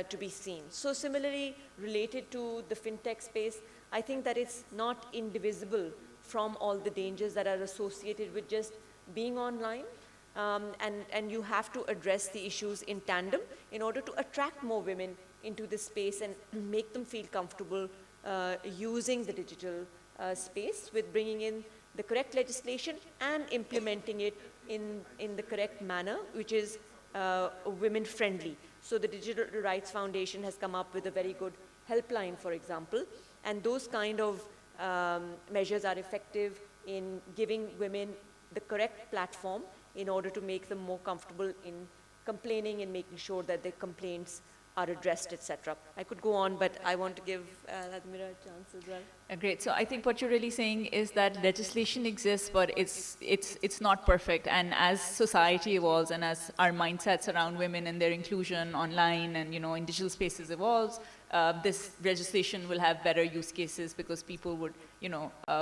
S3: to be seen. So similarly, related to the fintech space, I think that it's not indivisible from all the dangers that are associated with just being online. and you have to address the issues in tandem in order to attract more women into this space and make them feel comfortable using the digital space with bringing in the correct legislation and implementing it in the correct manner, which is women friendly. So the Digital Rights Foundation has come up with a very good helpline, for example, and those kind of measures are effective in giving women the correct platform in order to make them more comfortable in complaining and making sure that their complaints are addressed, etc. I could go on, but I want to give Admira a chance as well.
S2: Great. So I think what you're really saying is that legislation exists, but it's not perfect. And as society evolves and as our mindsets around women and their inclusion online and in digital spaces evolves, this legislation will have better use cases because people would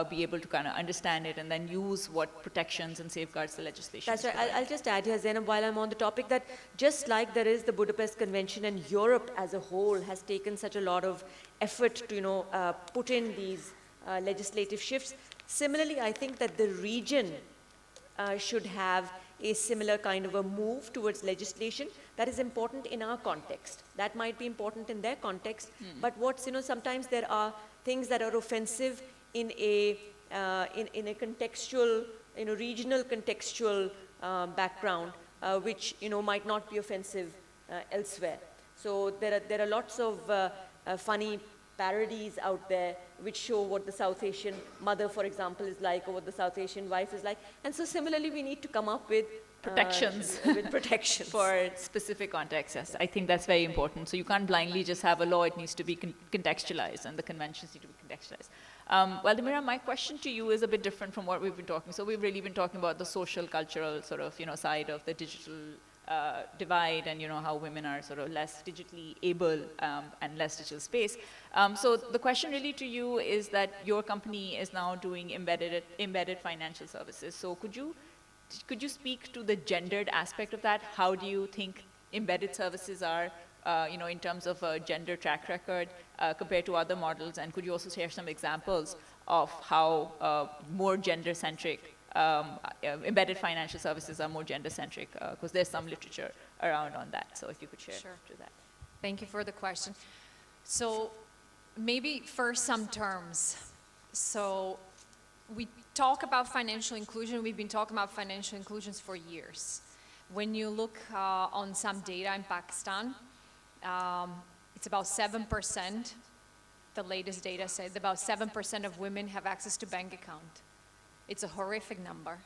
S2: be able to kind of understand it and then use what protections and safeguards the legislation.
S3: That's right. I'll just add here, Zainab, while I'm on the topic, that just like there is the Budapest Convention and Europe as a whole has taken such a lot of effort to put in these legislative shifts. Similarly, I think that the region should have a similar kind of a move towards legislation that is important in our context. That might be important in their context, but what's, sometimes there are things that are offensive in a contextual, regional contextual background, which, might not be offensive elsewhere. So there are lots of funny parodies out there which show what the South Asian mother, for example, is like, or what the South Asian wife is like. And so similarly, we need to come up with
S2: protections.
S3: With protections.
S2: For specific contexts, yes. I think that's very important. So you can't blindly just have a law, it needs to be contextualized, and the conventions need to be contextualized. Well, Admira, my question to you is a bit different from what we've been talking. So we've really been talking about the social, cultural sort of, side of the digital divide and how women are sort of less digitally able and less digital space. So the question really to you is that your company is now doing embedded financial services. So could you speak to the gendered aspect of that? How do you think embedded services are, in terms of a gender track record compared to other models? And could you also share some examples of how more gender-centric embedded financial services are more gender-centric, because there's some literature around on that. So if you could share to that.
S5: Thank you for the question. So maybe first some terms. So we talk about financial inclusion. We've been talking about financial inclusions for years. When you look on some data in Pakistan, it's about 7%. The latest data says about 7% of women have access to bank account. It's a horrific number.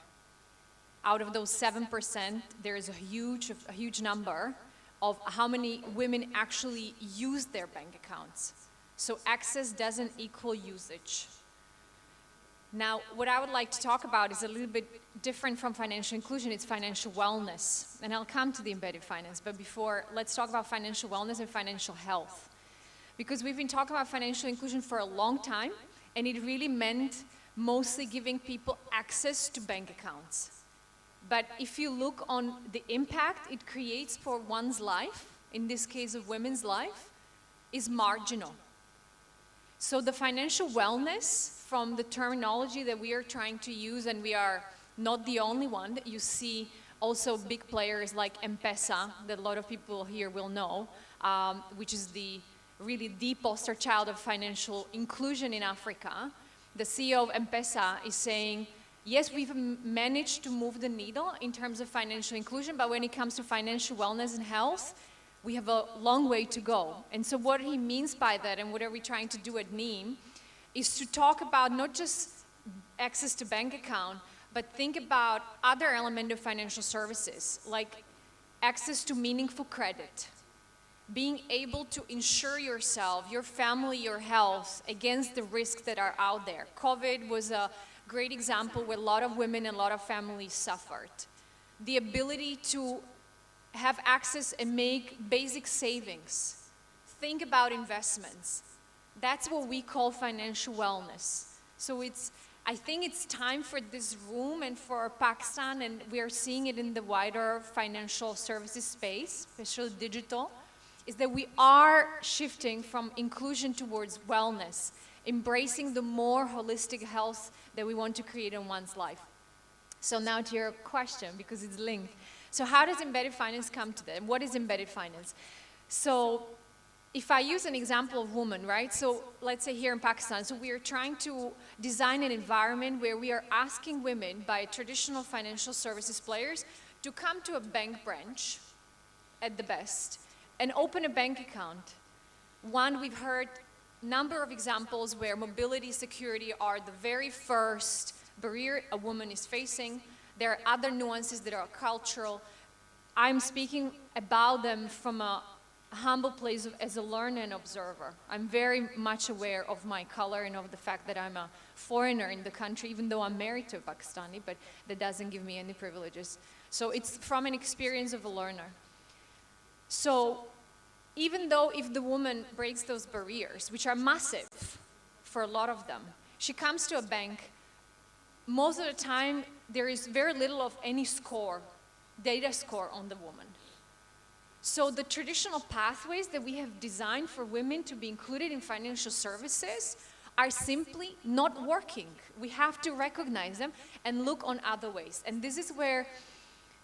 S5: Out of those 7%, there is a huge number of how many women actually use their bank accounts. So access doesn't equal usage. Now, what I would like to talk about is a little bit different from financial inclusion. It's financial wellness. And I'll come to the embedded finance. But before, let's talk about financial wellness and financial health. Because we've been talking about financial inclusion for a long time, and it really meant mostly giving people access to bank accounts. But if you look on the impact it creates for one's life, in this case of women's life, is marginal. So the financial wellness, from the terminology that we are trying to use, and we are not the only one, you see also big players like M-Pesa, that a lot of people here will know, which is really the poster child of financial inclusion in Africa. The CEO of M-Pesa is saying, yes, we've managed to move the needle in terms of financial inclusion, but when it comes to financial wellness and health, we have a long way to go. And so what he means by that, and what are we trying to do at NEEM, is to talk about not just access to bank account, but think about other elements of financial services, like access to meaningful credit, being able to insure yourself, your family, your health against the risks that are out there. COVID was a great example where a lot of women and a lot of families suffered. The ability to have access and make basic savings. Think about investments. That's what we call financial wellness. So I think it's time for this room and for Pakistan, and we are seeing it in the wider financial services space, especially digital, is that we are shifting from inclusion towards wellness, embracing the more holistic health that we want to create in one's life. So now to your question, because it's linked. So how does embedded finance come to that? What is embedded finance? So if I use an example of women, right? So let's say here in Pakistan, so we are trying to design an environment where we are asking women by traditional financial services players to come to a bank branch at the best and open a bank account. One, we've heard number of examples where mobility, security are the very first barrier a woman is facing. There are other nuances that are cultural. I'm speaking about them from a humble place as a learner and observer. I'm very much aware of my color and of the fact that I'm a foreigner in the country, even though I'm married to a Pakistani, but that doesn't give me any privileges. So it's from an experience of a learner. So even though if the woman breaks those barriers, which are massive for a lot of them, she comes to a bank, most of the time there is very little of any score, data score on the woman. So the traditional pathways that we have designed for women to be included in financial services are simply not working. We have to recognize them and look on other ways. And this is where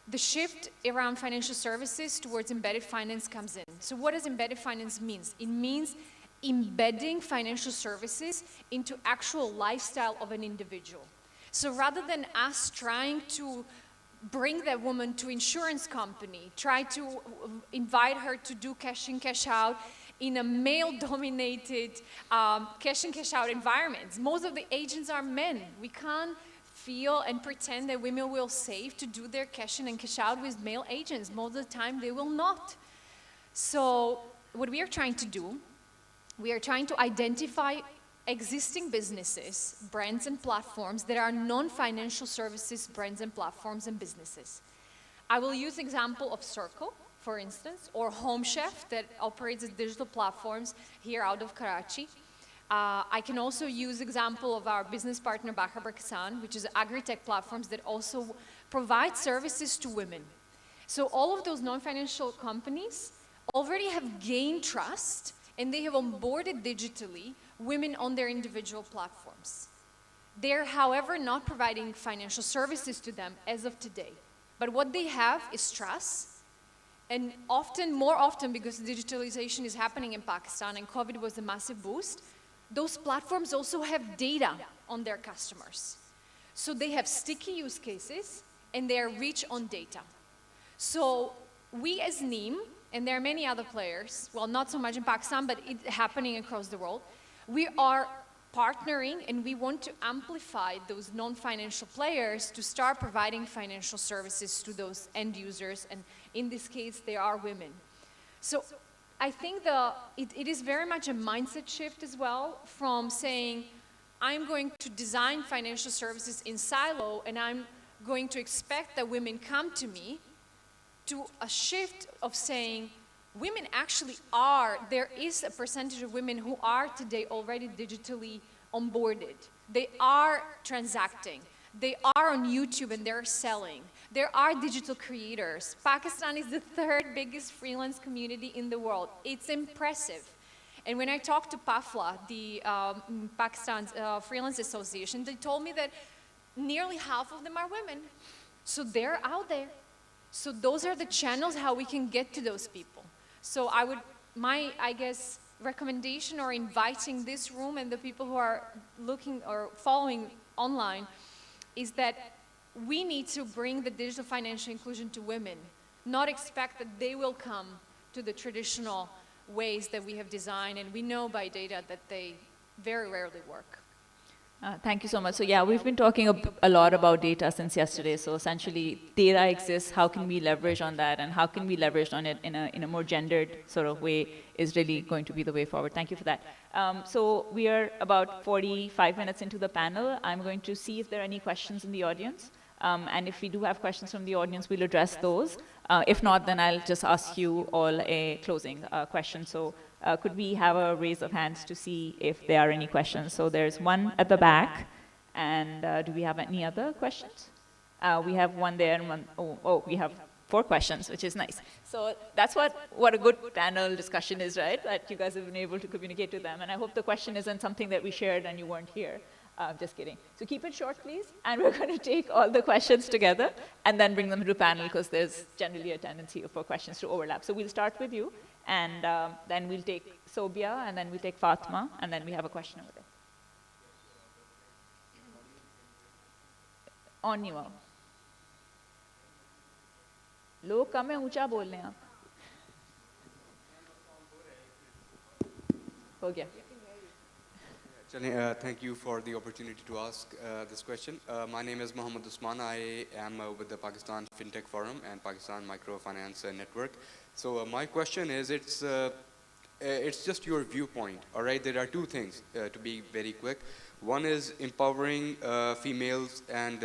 S5: the shift around financial services towards embedded finance comes in. So what does embedded finance mean? It means embedding financial services into actual lifestyle of an individual. So rather than us trying to bring that woman to insurance company, try to invite her to do cash in, cash out in a male-dominated cash in, cash out environments. Most of the agents are men. We can't feel and pretend that women will save to do their cash in and cash out with male agents. Most of the time, they will not. So what we are trying to do, we are trying to identify existing businesses, brands and platforms that are non-financial services brands and platforms and businesses. I will use the example of Circle, for instance, or Home Chef that operates as digital platforms here out of Karachi. I can also use example of our business partner Bahar Kisan, which is agri-tech platforms that also provide services to women. So all of those non-financial companies already have gained trust and they have onboarded digitally women on their individual platforms. They're, however, not providing financial services to them as of today. But what they have is trust. And often, more often, because digitalization is happening in Pakistan and COVID was a massive boost, those platforms also have data on their customers. So they have sticky use cases and they are rich on data. So we as NEEM, and there are many other players, well, not so much in Pakistan, but it's happening across the world, we are partnering and we want to amplify those non-financial players to start providing financial services to those end users, and in this case, they are women. So I think it is very much a mindset shift as well from saying, I'm going to design financial services in silo and I'm going to expect that women come to me, to a shift of saying, women actually are, there is a percentage of women who are today already digitally onboarded. They are transacting. They are on YouTube and they're selling. There are digital creators. Pakistan is the third biggest freelance community in the world. It's impressive. And when I talked to PAFLA, the Pakistan's Freelance Association, they told me that nearly half of them are women. So they're out there. So those are the channels how we can get to those people. So I guess, recommendation or inviting this room and the people who are looking or following online is that we need to bring the digital financial inclusion to women, not expect that they will come to the traditional ways that we have designed, and we know by data that they very rarely work.
S2: Thank you so much. So yeah, we've been talking a lot about data since yesterday. So essentially, data exists. How can we leverage on that, and how can we leverage on it in a more gendered sort of way is really going to be the way forward. Thank you for that. So we are about 45 minutes into the panel. I'm going to see if there are any questions in the audience. And if we do have questions from the audience, we'll address those. If not, then I'll just ask you all a closing question. So could we have a raise of hands to see if there are any questions? So there's one at the back. And do we have any other questions? We have one there and one, oh, we have 4 questions, which is nice. So that's what a good panel discussion is, right? That you guys have been able to communicate to them. And I hope the question isn't something that we shared and you weren't here. Just kidding. So keep it short, please. And we're going to take all the questions together and then bring them to panel because there's generally a tendency for questions to overlap. So we'll start with you, and then we'll take Sobia, and then we'll take Fatma, and then we have a question over there. On you all. लोग कम है ऊंचा बोल रहे हैं आप हो गया
S7: Thank you for the opportunity to ask this question. My name is Mohammed Usman. I am with the Pakistan FinTech Forum and Pakistan Microfinance Network. So my question is, it's just your viewpoint, all right? There are two things, to be very quick. One is empowering females and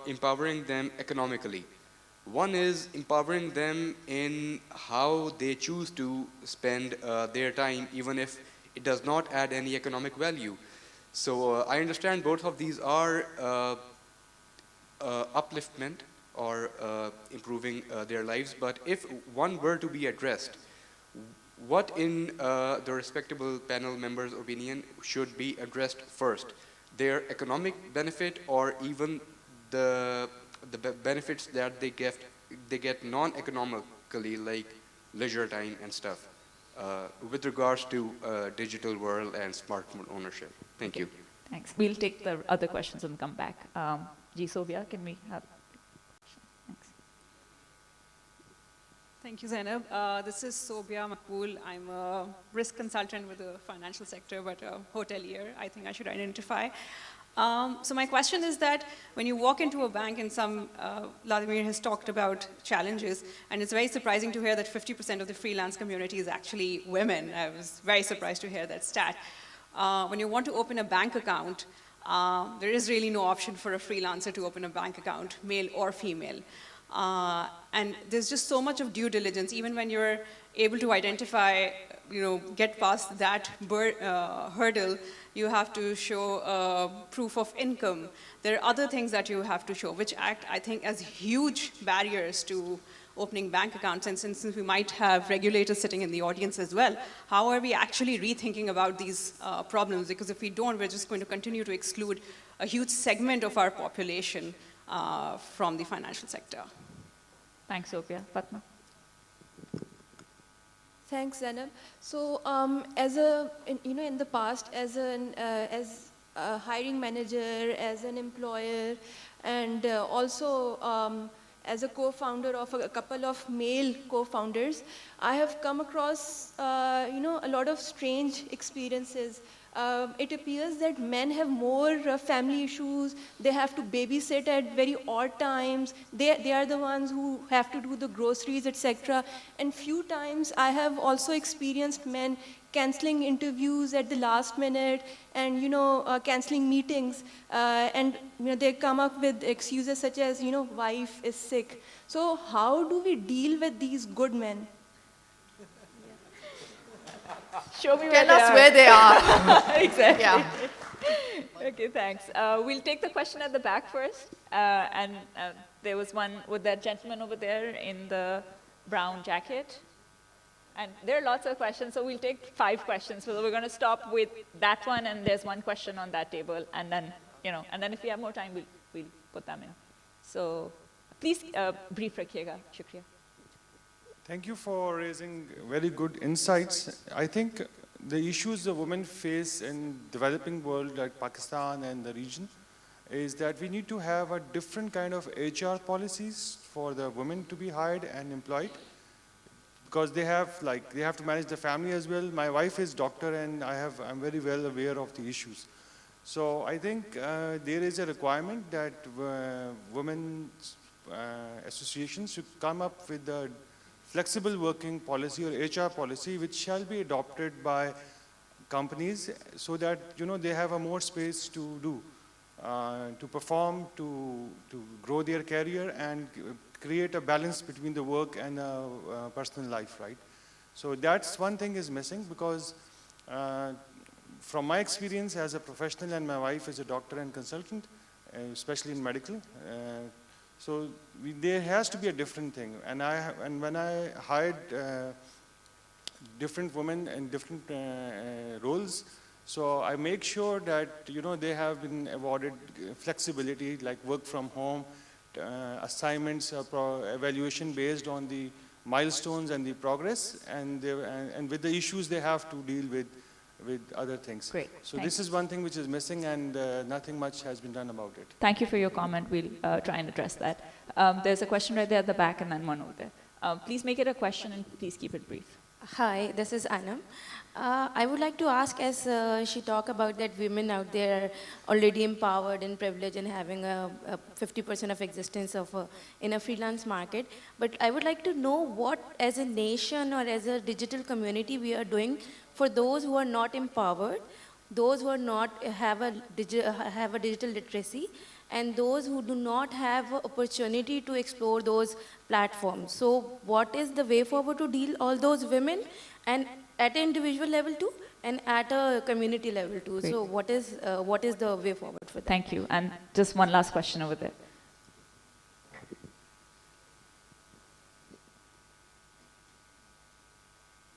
S7: empowering them economically. One is empowering them in how they choose to spend their time, even if it does not add any economic value. So I understand both of these are upliftment or improving their lives, but if one were to be addressed, what in the respectable panel members' opinion should be addressed first? Their economic benefit, or even the benefits that they get non-economically, like leisure time and stuff, with regards to digital world and smartphone ownership. Thank you.
S2: Thanks. We'll take the other questions and come back. Ji Sobia, can we have? Thanks.
S8: Thank you, Zainab. This is Sobia Makbul. I'm a risk consultant with the financial sector, but a hotelier, I think I should identify. So my question is that when you walk into a bank, and Vladimir has talked about challenges, and it's very surprising to hear that 50% of the freelance community is actually women. I was very surprised to hear that stat. When you want to open a bank account, there is really no option for a freelancer to open a bank account, male or female. And there's just so much of due diligence, even when you're able to identify, get past that hurdle, you have to show proof of income. There are other things that you have to show, which act, I think, as huge barriers to opening bank accounts. And since we might have regulators sitting in the audience as well, how are we actually rethinking about these problems? Because if we don't, we're just going to continue to exclude a huge segment of our population from the financial sector.
S2: Thanks, Sophia. Fatma?
S9: Thanks, Zainab. So, in the past, as a hiring manager, as an employer, and also as a co-founder of a couple of male co-founders, I have come across, a lot of strange experiences. It appears that men have more family issues. They have to babysit at very odd times. They are the ones who have to do the groceries, etc. And few times I have also experienced men canceling interviews at the last minute and, canceling meetings. And, they come up with excuses such as, wife is sick. So how do we deal with these good men?
S2: Show me
S6: Tell us where they are.
S2: Exactly.
S6: Yeah.
S2: Okay, thanks. We'll take the question at the back first. And there was one with that gentleman over there in the brown jacket. And there are lots of questions, so we'll take 5 questions. So we're going to stop with that one, and there's one question on that table. And then, and then if we have more time, we'll put them in. So please brief rakhiyega. Shukriya.
S10: Thank you for raising very good insights. I think the issues the women face in developing world like Pakistan and the region is that we need to have a different kind of HR policies for the women to be hired and employed, because they have to manage the family as well. My wife is doctor, and I'm very well aware of the issues. So I think there is a requirement that women's associations should come up with a flexible working policy or HR policy which shall be adopted by companies so that they have a more space to do, to perform, to grow their career and create a balance between the work and personal life, right? So that's one thing is missing, because from my experience as a professional, and my wife is a doctor and consultant, especially in medical, so there has to be a different thing. And when I hired different women in different roles, So I make sure that, they have been awarded flexibility, like work from home, assignments, evaluation based on the milestones and the progress, and with the issues they have to deal with other things.
S2: Great.
S10: So this is one thing which is missing, and nothing much has been done about it.
S2: Thank you for your comment. We'll try and address that. There's a question right there at the back and then one over there. Please make it a question and please keep it brief.
S11: Hi, this is Anam. I would like to ask, as she talked about that women out there are already empowered and privileged and having a 50% of existence in a freelance market. But I would like to know what, as a nation or as a digital community, we are doing for those who are not empowered, those who are not have a digital literacy, and those who do not have opportunity to explore those platforms. So what is the way forward to deal all those women, and at an individual level too, and at a community level too?
S2: Great.
S11: So what is the way forward for that?
S2: Thank you. And just one last question over there.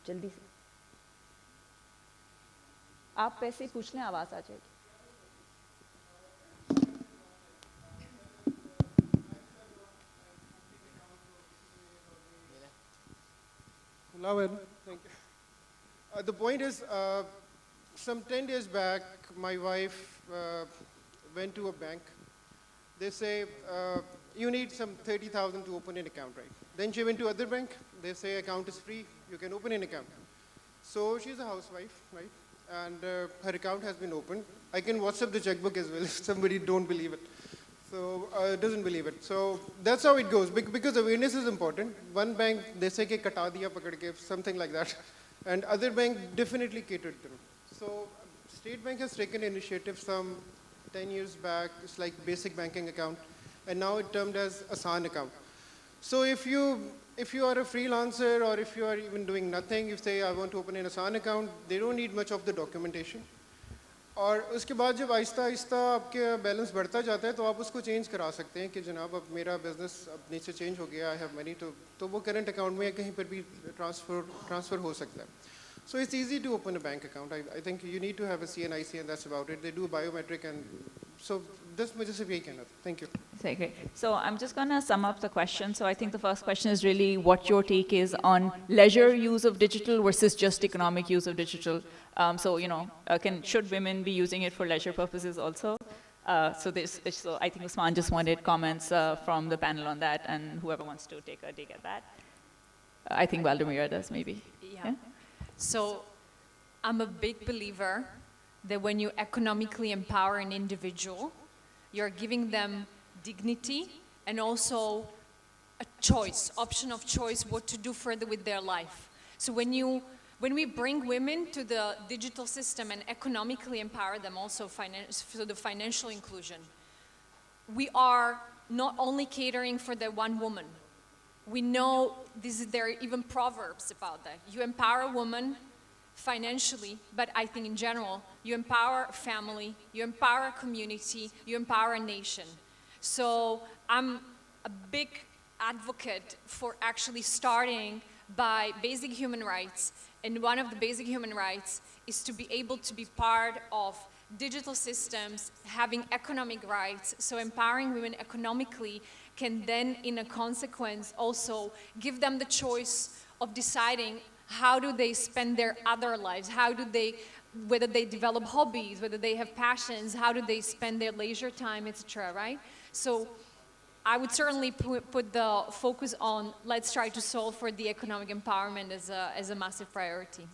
S2: जल्दी से आप पैसे पूछ लें, आवाज आ जाएगी.
S12: Thank you. The point is, some 10 days back, my wife went to a bank. They say, you need some 30,000 to open an account, right? Then she went to other bank. They say account is free, you can open an account. So she's a housewife, right? And her account has been opened. I can WhatsApp the checkbook as well if somebody don't believe it. So doesn't believe it. So that's how it goes, because awareness is important. One bank, they say ke kata diya pakad ke, something like that. And other bank definitely catered them. So State Bank has taken initiative some 10 years back. It's like basic banking account. And now it's termed as Asan account. So if you are a freelancer, or if you are even doing nothing, you say, I want to open an Asan account, they don't need much of the documentation. और उसके बाद जब आहिस्ता आहिस्ता आपके balance बढ़ता जाता है तो आप उसको चेंज करा सकते हैं कि जनाब अब मेरा बिजनेस अब नीचे चेंज हो गया, आई हैव मनी, तो वो करंट अकाउंट में कहीं पर भी ट्रांसफ़र हो सकता है. So it's easy to open a bank account. I think you need to have a CNIC and that's about it. They do biometric, and so this मुझे सिर्फ यही कहना था. Thank you.
S2: Okay. So I'm just going to sum up the question. So I think the first question is really what your take is on leisure use of digital versus just economic use of digital. So, should women be using it for leisure purposes also? So I think Usman just wanted comments from the panel on that, and whoever wants to take a dig at that. I think Valdemira does, maybe.
S5: Yeah. So I'm a big believer that when you economically empower an individual, you're giving them dignity and also a choice, option of choice, what to do further with their life. So when we bring women to the digital system and economically empower them also for the financial inclusion, we are not only catering for the one woman. We know there are even proverbs about that. You empower a woman financially, but I think in general, you empower a family, you empower a community, you empower a nation. So I'm a big advocate for actually starting by basic human rights. And one of the basic human rights is to be able to be part of digital systems, having economic rights. So empowering women economically can then, in a consequence, also give them the choice of deciding how do they spend their other lives, whether they develop hobbies, whether they have passions, how do they spend their leisure time, etc., right? So I would certainly put the focus on let's try to solve for the economic empowerment as a massive priority.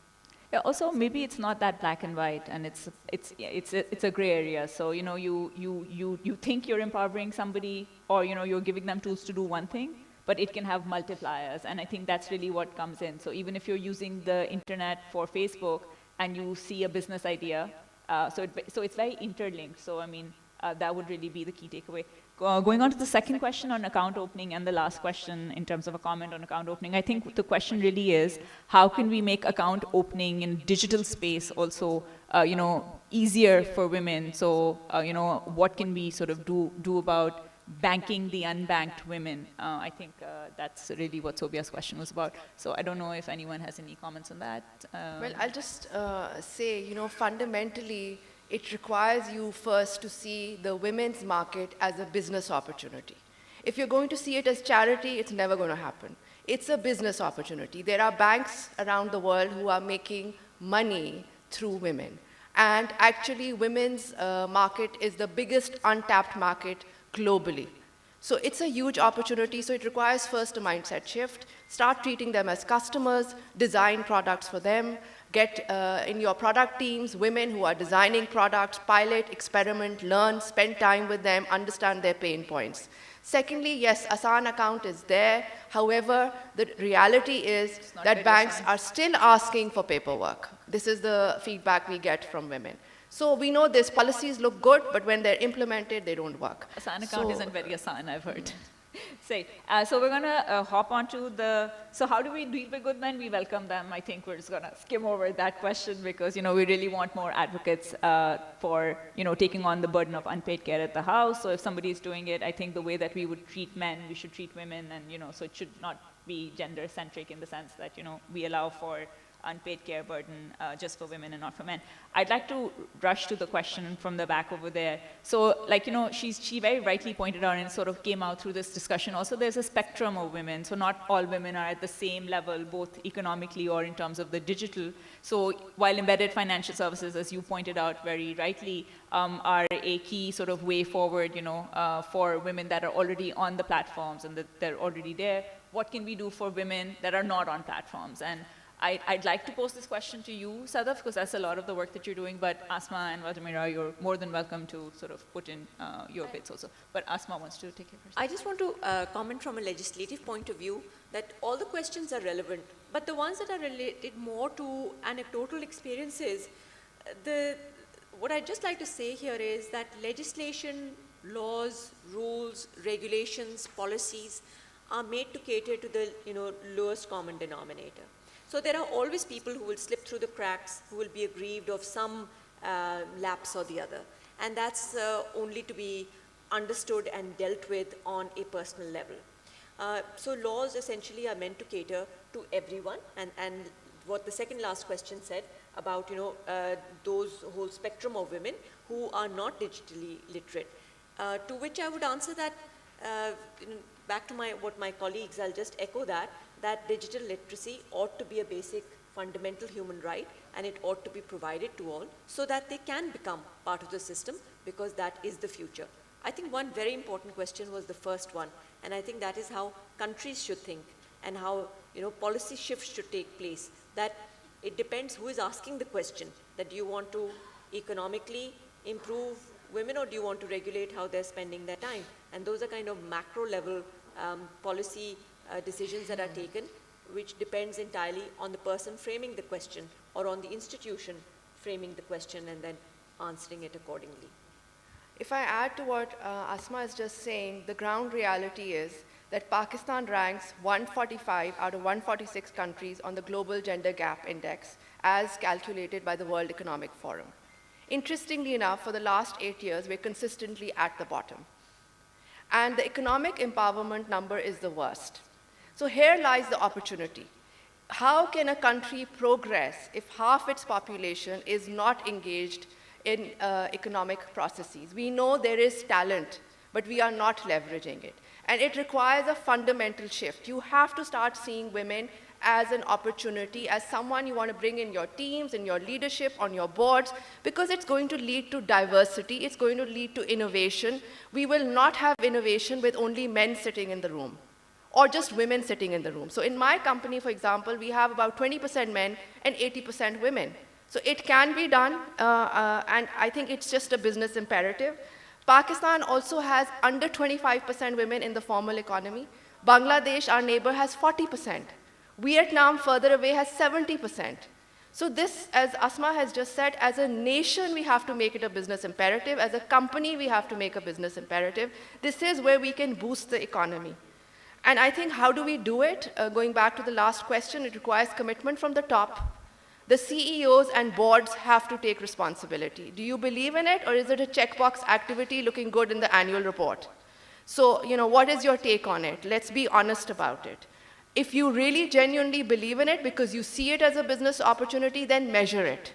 S2: Yeah, also, maybe it's not that black and white, and it's a gray area. So you think you're empowering somebody, or you're giving them tools to do one thing, but it can have multipliers, and I think that's really what comes in. So even if you're using the internet for Facebook and you see a business idea, so it's very interlinked. So I mean, that would really be the key takeaway. Going on to the second question on account opening and the last question in terms of a comment on account opening, I think the question really is, how can we make account opening in digital space also, easier for women? So, what can we sort of do about banking the unbanked women. I think that's really what Sobia's question was about. So I don't know if anyone has any comments on that.
S6: Well, I'll just say, you know, fundamentally, it requires you first to see the women's market as a business opportunity. If you're going to see it as charity, it's never going to happen. It's a business opportunity. There are banks around the world who are making money through women. And actually, women's market is the biggest untapped market globally. So it's a huge opportunity. So it requires first a mindset shift. Start treating them as customers, design products for them, get in your product teams women who are designing products, pilot, experiment, learn, spend time with them, understand their pain points. Secondly, yes, Asan account is there. However, the reality is that banks are still asking for paperwork. This is the feedback we get from women. So we know these policies look good, but when they're implemented, they don't work.
S2: Asan account isn't very Asan, I've heard. So we're going to hop on to the, so how do we deal with good men? We welcome them. I think we're just going to skim over that question because, you know, we really want more advocates for, you know, taking on the burden of unpaid care at the house. So if somebody is doing it, I think the way that we would treat men, we should treat women, and, you know, so it should not be gender-centric in the sense that, you know, we allow for unpaid care burden just for women and not for men. I'd like to rush to the question from the back over there. So, like, you know, she very rightly pointed out, and it sort of came out through this discussion. Also, there's a spectrum of women. So not all women are at the same level, both economically or in terms of the digital. So while embedded financial services, as you pointed out very rightly, are a key sort of way forward, you know, for women that are already on the platforms and that they're already there, what can we do for women that are not on platforms? And I'd like to pose this question to you, Sadaf, because that's a lot of the work that you're doing, but Asma and Vladimira, you're more than welcome to sort of put in your bits also. But Asma wants to take it first.
S3: I just want to comment from a legislative point of view that all the questions are relevant, but the ones that are related more to anecdotal experiences, what I'd just like to say here is that legislation, laws, rules, regulations, policies are made to cater to the, you know, lowest common denominator. So there are always people who will slip through the cracks, who will be aggrieved of some lapse or the other. And that's only to be understood and dealt with on a personal level. So laws essentially are meant to cater to everyone. And what the second last question said about, you know, those whole spectrum of women who are not digitally literate. To which I would answer that, back to what my colleagues, I'll just echo that digital literacy ought to be a basic fundamental human right, and it ought to be provided to all so that they can become part of the system, because that is the future. I think one very important question was the first one, and I think that is how countries should think and how, you know, policy shifts should take place. That it depends who is asking the question, that do you want to economically improve women or do you want to regulate how they're spending their time? And those are kind of macro level policy decisions that are taken, which depends entirely on the person framing the question or on the institution framing the question and then answering it accordingly.
S6: If I add to what Asma is just saying, the ground reality is that Pakistan ranks 145 out of 146 countries on the Global Gender Gap Index as calculated by the World Economic Forum. Interestingly enough, for the last 8 years, we're consistently at the bottom. And the economic empowerment number is the worst. So here lies the opportunity. How can a country progress if half its population is not engaged in economic processes? We know there is talent, but we are not leveraging it. And it requires a fundamental shift. You have to start seeing women as an opportunity, as someone you want to bring in your teams, in your leadership, on your boards, because it's going to lead to diversity, it's going to lead to innovation. We will not have innovation with only men sitting in the room, or just women sitting in the room. So in my company, for example, we have about 20% men and 80% women. So it can be done, and I think it's just a business imperative. Pakistan also has under 25% women in the formal economy. Bangladesh, our neighbor, has 40%. Vietnam, further away, has 70%. So this, as Asma has just said, as a nation, we have to make it a business imperative. As a company, we have to make a business imperative. This is where we can boost the economy. And I think, how do we do it? Going back to the last question, it requires commitment from the top. The CEOs and boards have to take responsibility. Do you believe in it, or is it a checkbox activity looking good in the annual report? So, what is your take on it? Let's be honest about it. If you really genuinely believe in it because you see it as a business opportunity, then measure it.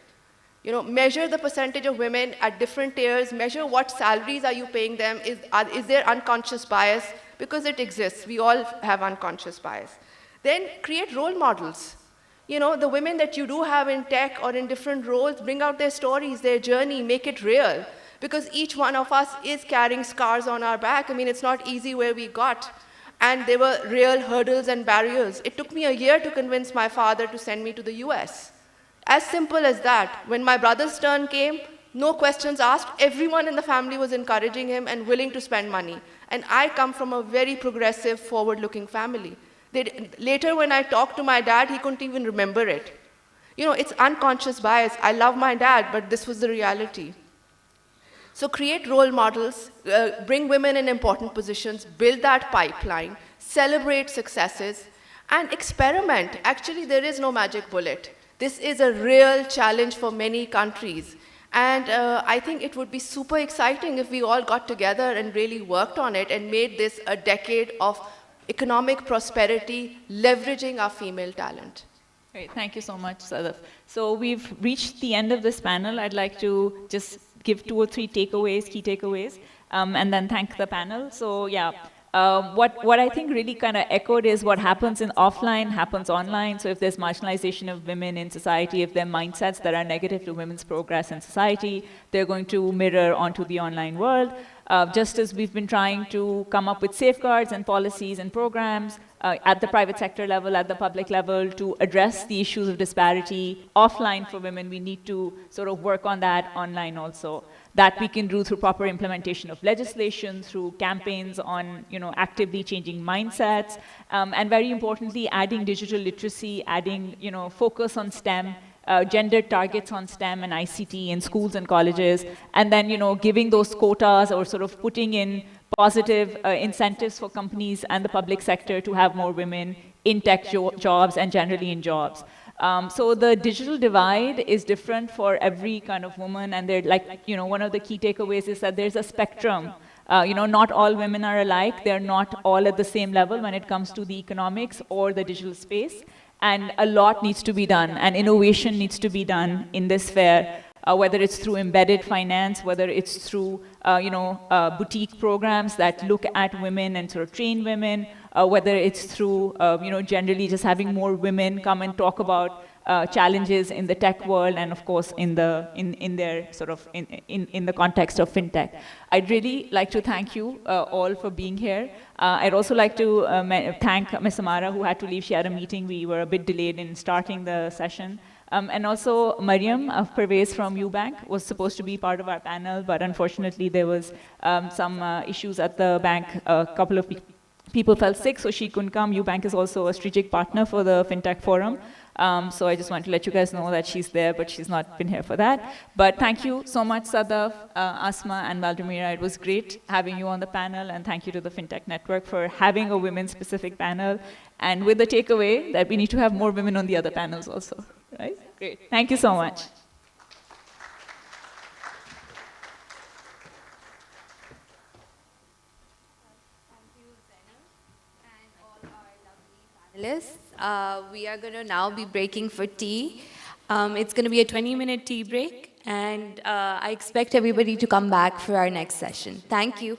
S6: Measure the percentage of women at different tiers, measure what salaries are you paying them, is there unconscious bias? Because it exists, we all have unconscious bias. Then create role models. The women that you do have in tech or in different roles, bring out their stories, their journey, make it real. Because each one of us is carrying scars on our back. I mean, it's not easy where we got. And there were real hurdles and barriers. It took me a year to convince my father to send me to the US. As simple as that. When my brother's turn came, no questions asked. Everyone in the family was encouraging him and willing to spend money. And I come from a very progressive, forward-looking family. Later, when I talked to my dad, he couldn't even remember it. It's unconscious bias. I love my dad, but this was the reality. So create role models, bring women in important positions, build that pipeline, celebrate successes, and experiment. Actually, there is no magic bullet. This is a real challenge for many countries. And I think it would be super exciting if we all got together and really worked on it and made this a decade of economic prosperity, leveraging our female talent.
S2: Great, thank you so much, Sadaf. So we've reached the end of this panel. I'd like to just give 2 or 3 takeaways, key takeaways, and then thank the panel. So yeah, what I think really kind of echoed is what happens in offline happens online. So if there's marginalization of women in society, if there are mindsets that are negative to women's progress in society, they're going to mirror onto the online world. Just as we've been trying to come up with safeguards and policies and programs at the private sector level, at the public level, to address the issues of disparity offline for women, we need to sort of work on that online also. That we can do through proper implementation of legislation, through campaigns on actively changing mindsets, and very importantly, adding digital literacy, adding focus on STEM, gender targets on STEM and ICT in schools and colleges, and then giving those quotas or sort of putting in positive incentives for companies and the public sector to have more women in tech jobs and generally in jobs. So the digital divide is different for every kind of woman, and they're one of the key takeaways is that there's a spectrum. Not all women are alike. They're not all at the same level when it comes to the economics or the digital space. And a lot needs to be done, and innovation needs to be done in this sphere, whether it's through embedded finance, whether it's through boutique programs that look at women and sort of train women, whether it's through generally just having more women come and talk about challenges in the tech world, and of course in their sort of in the context of fintech. I'd really like to thank you all for being here. I'd also like to thank Ms. Amara, who had to leave. She had a meeting. We were a bit delayed in starting the session. And also Mariam of Pervez from UBank was supposed to be part of our panel, but unfortunately there was some issues at the bank. A couple of people fell sick, so she couldn't come. UBank is also a strategic partner for the FinTech Forum. So I just want to let you guys know that she's there, but she's not been here for that. But thank you so much, Sadaf, Asma, and Valdemira. It was great having you on the panel, and thank you to the FinTech Network for having a women-specific panel, and with the takeaway that we need to have more women on the other panels also, right? Great. Thank you so much.
S1: We are going to now be breaking for tea. It's going to be a 20-minute tea break, and I expect everybody to come back for our next session. Thank you.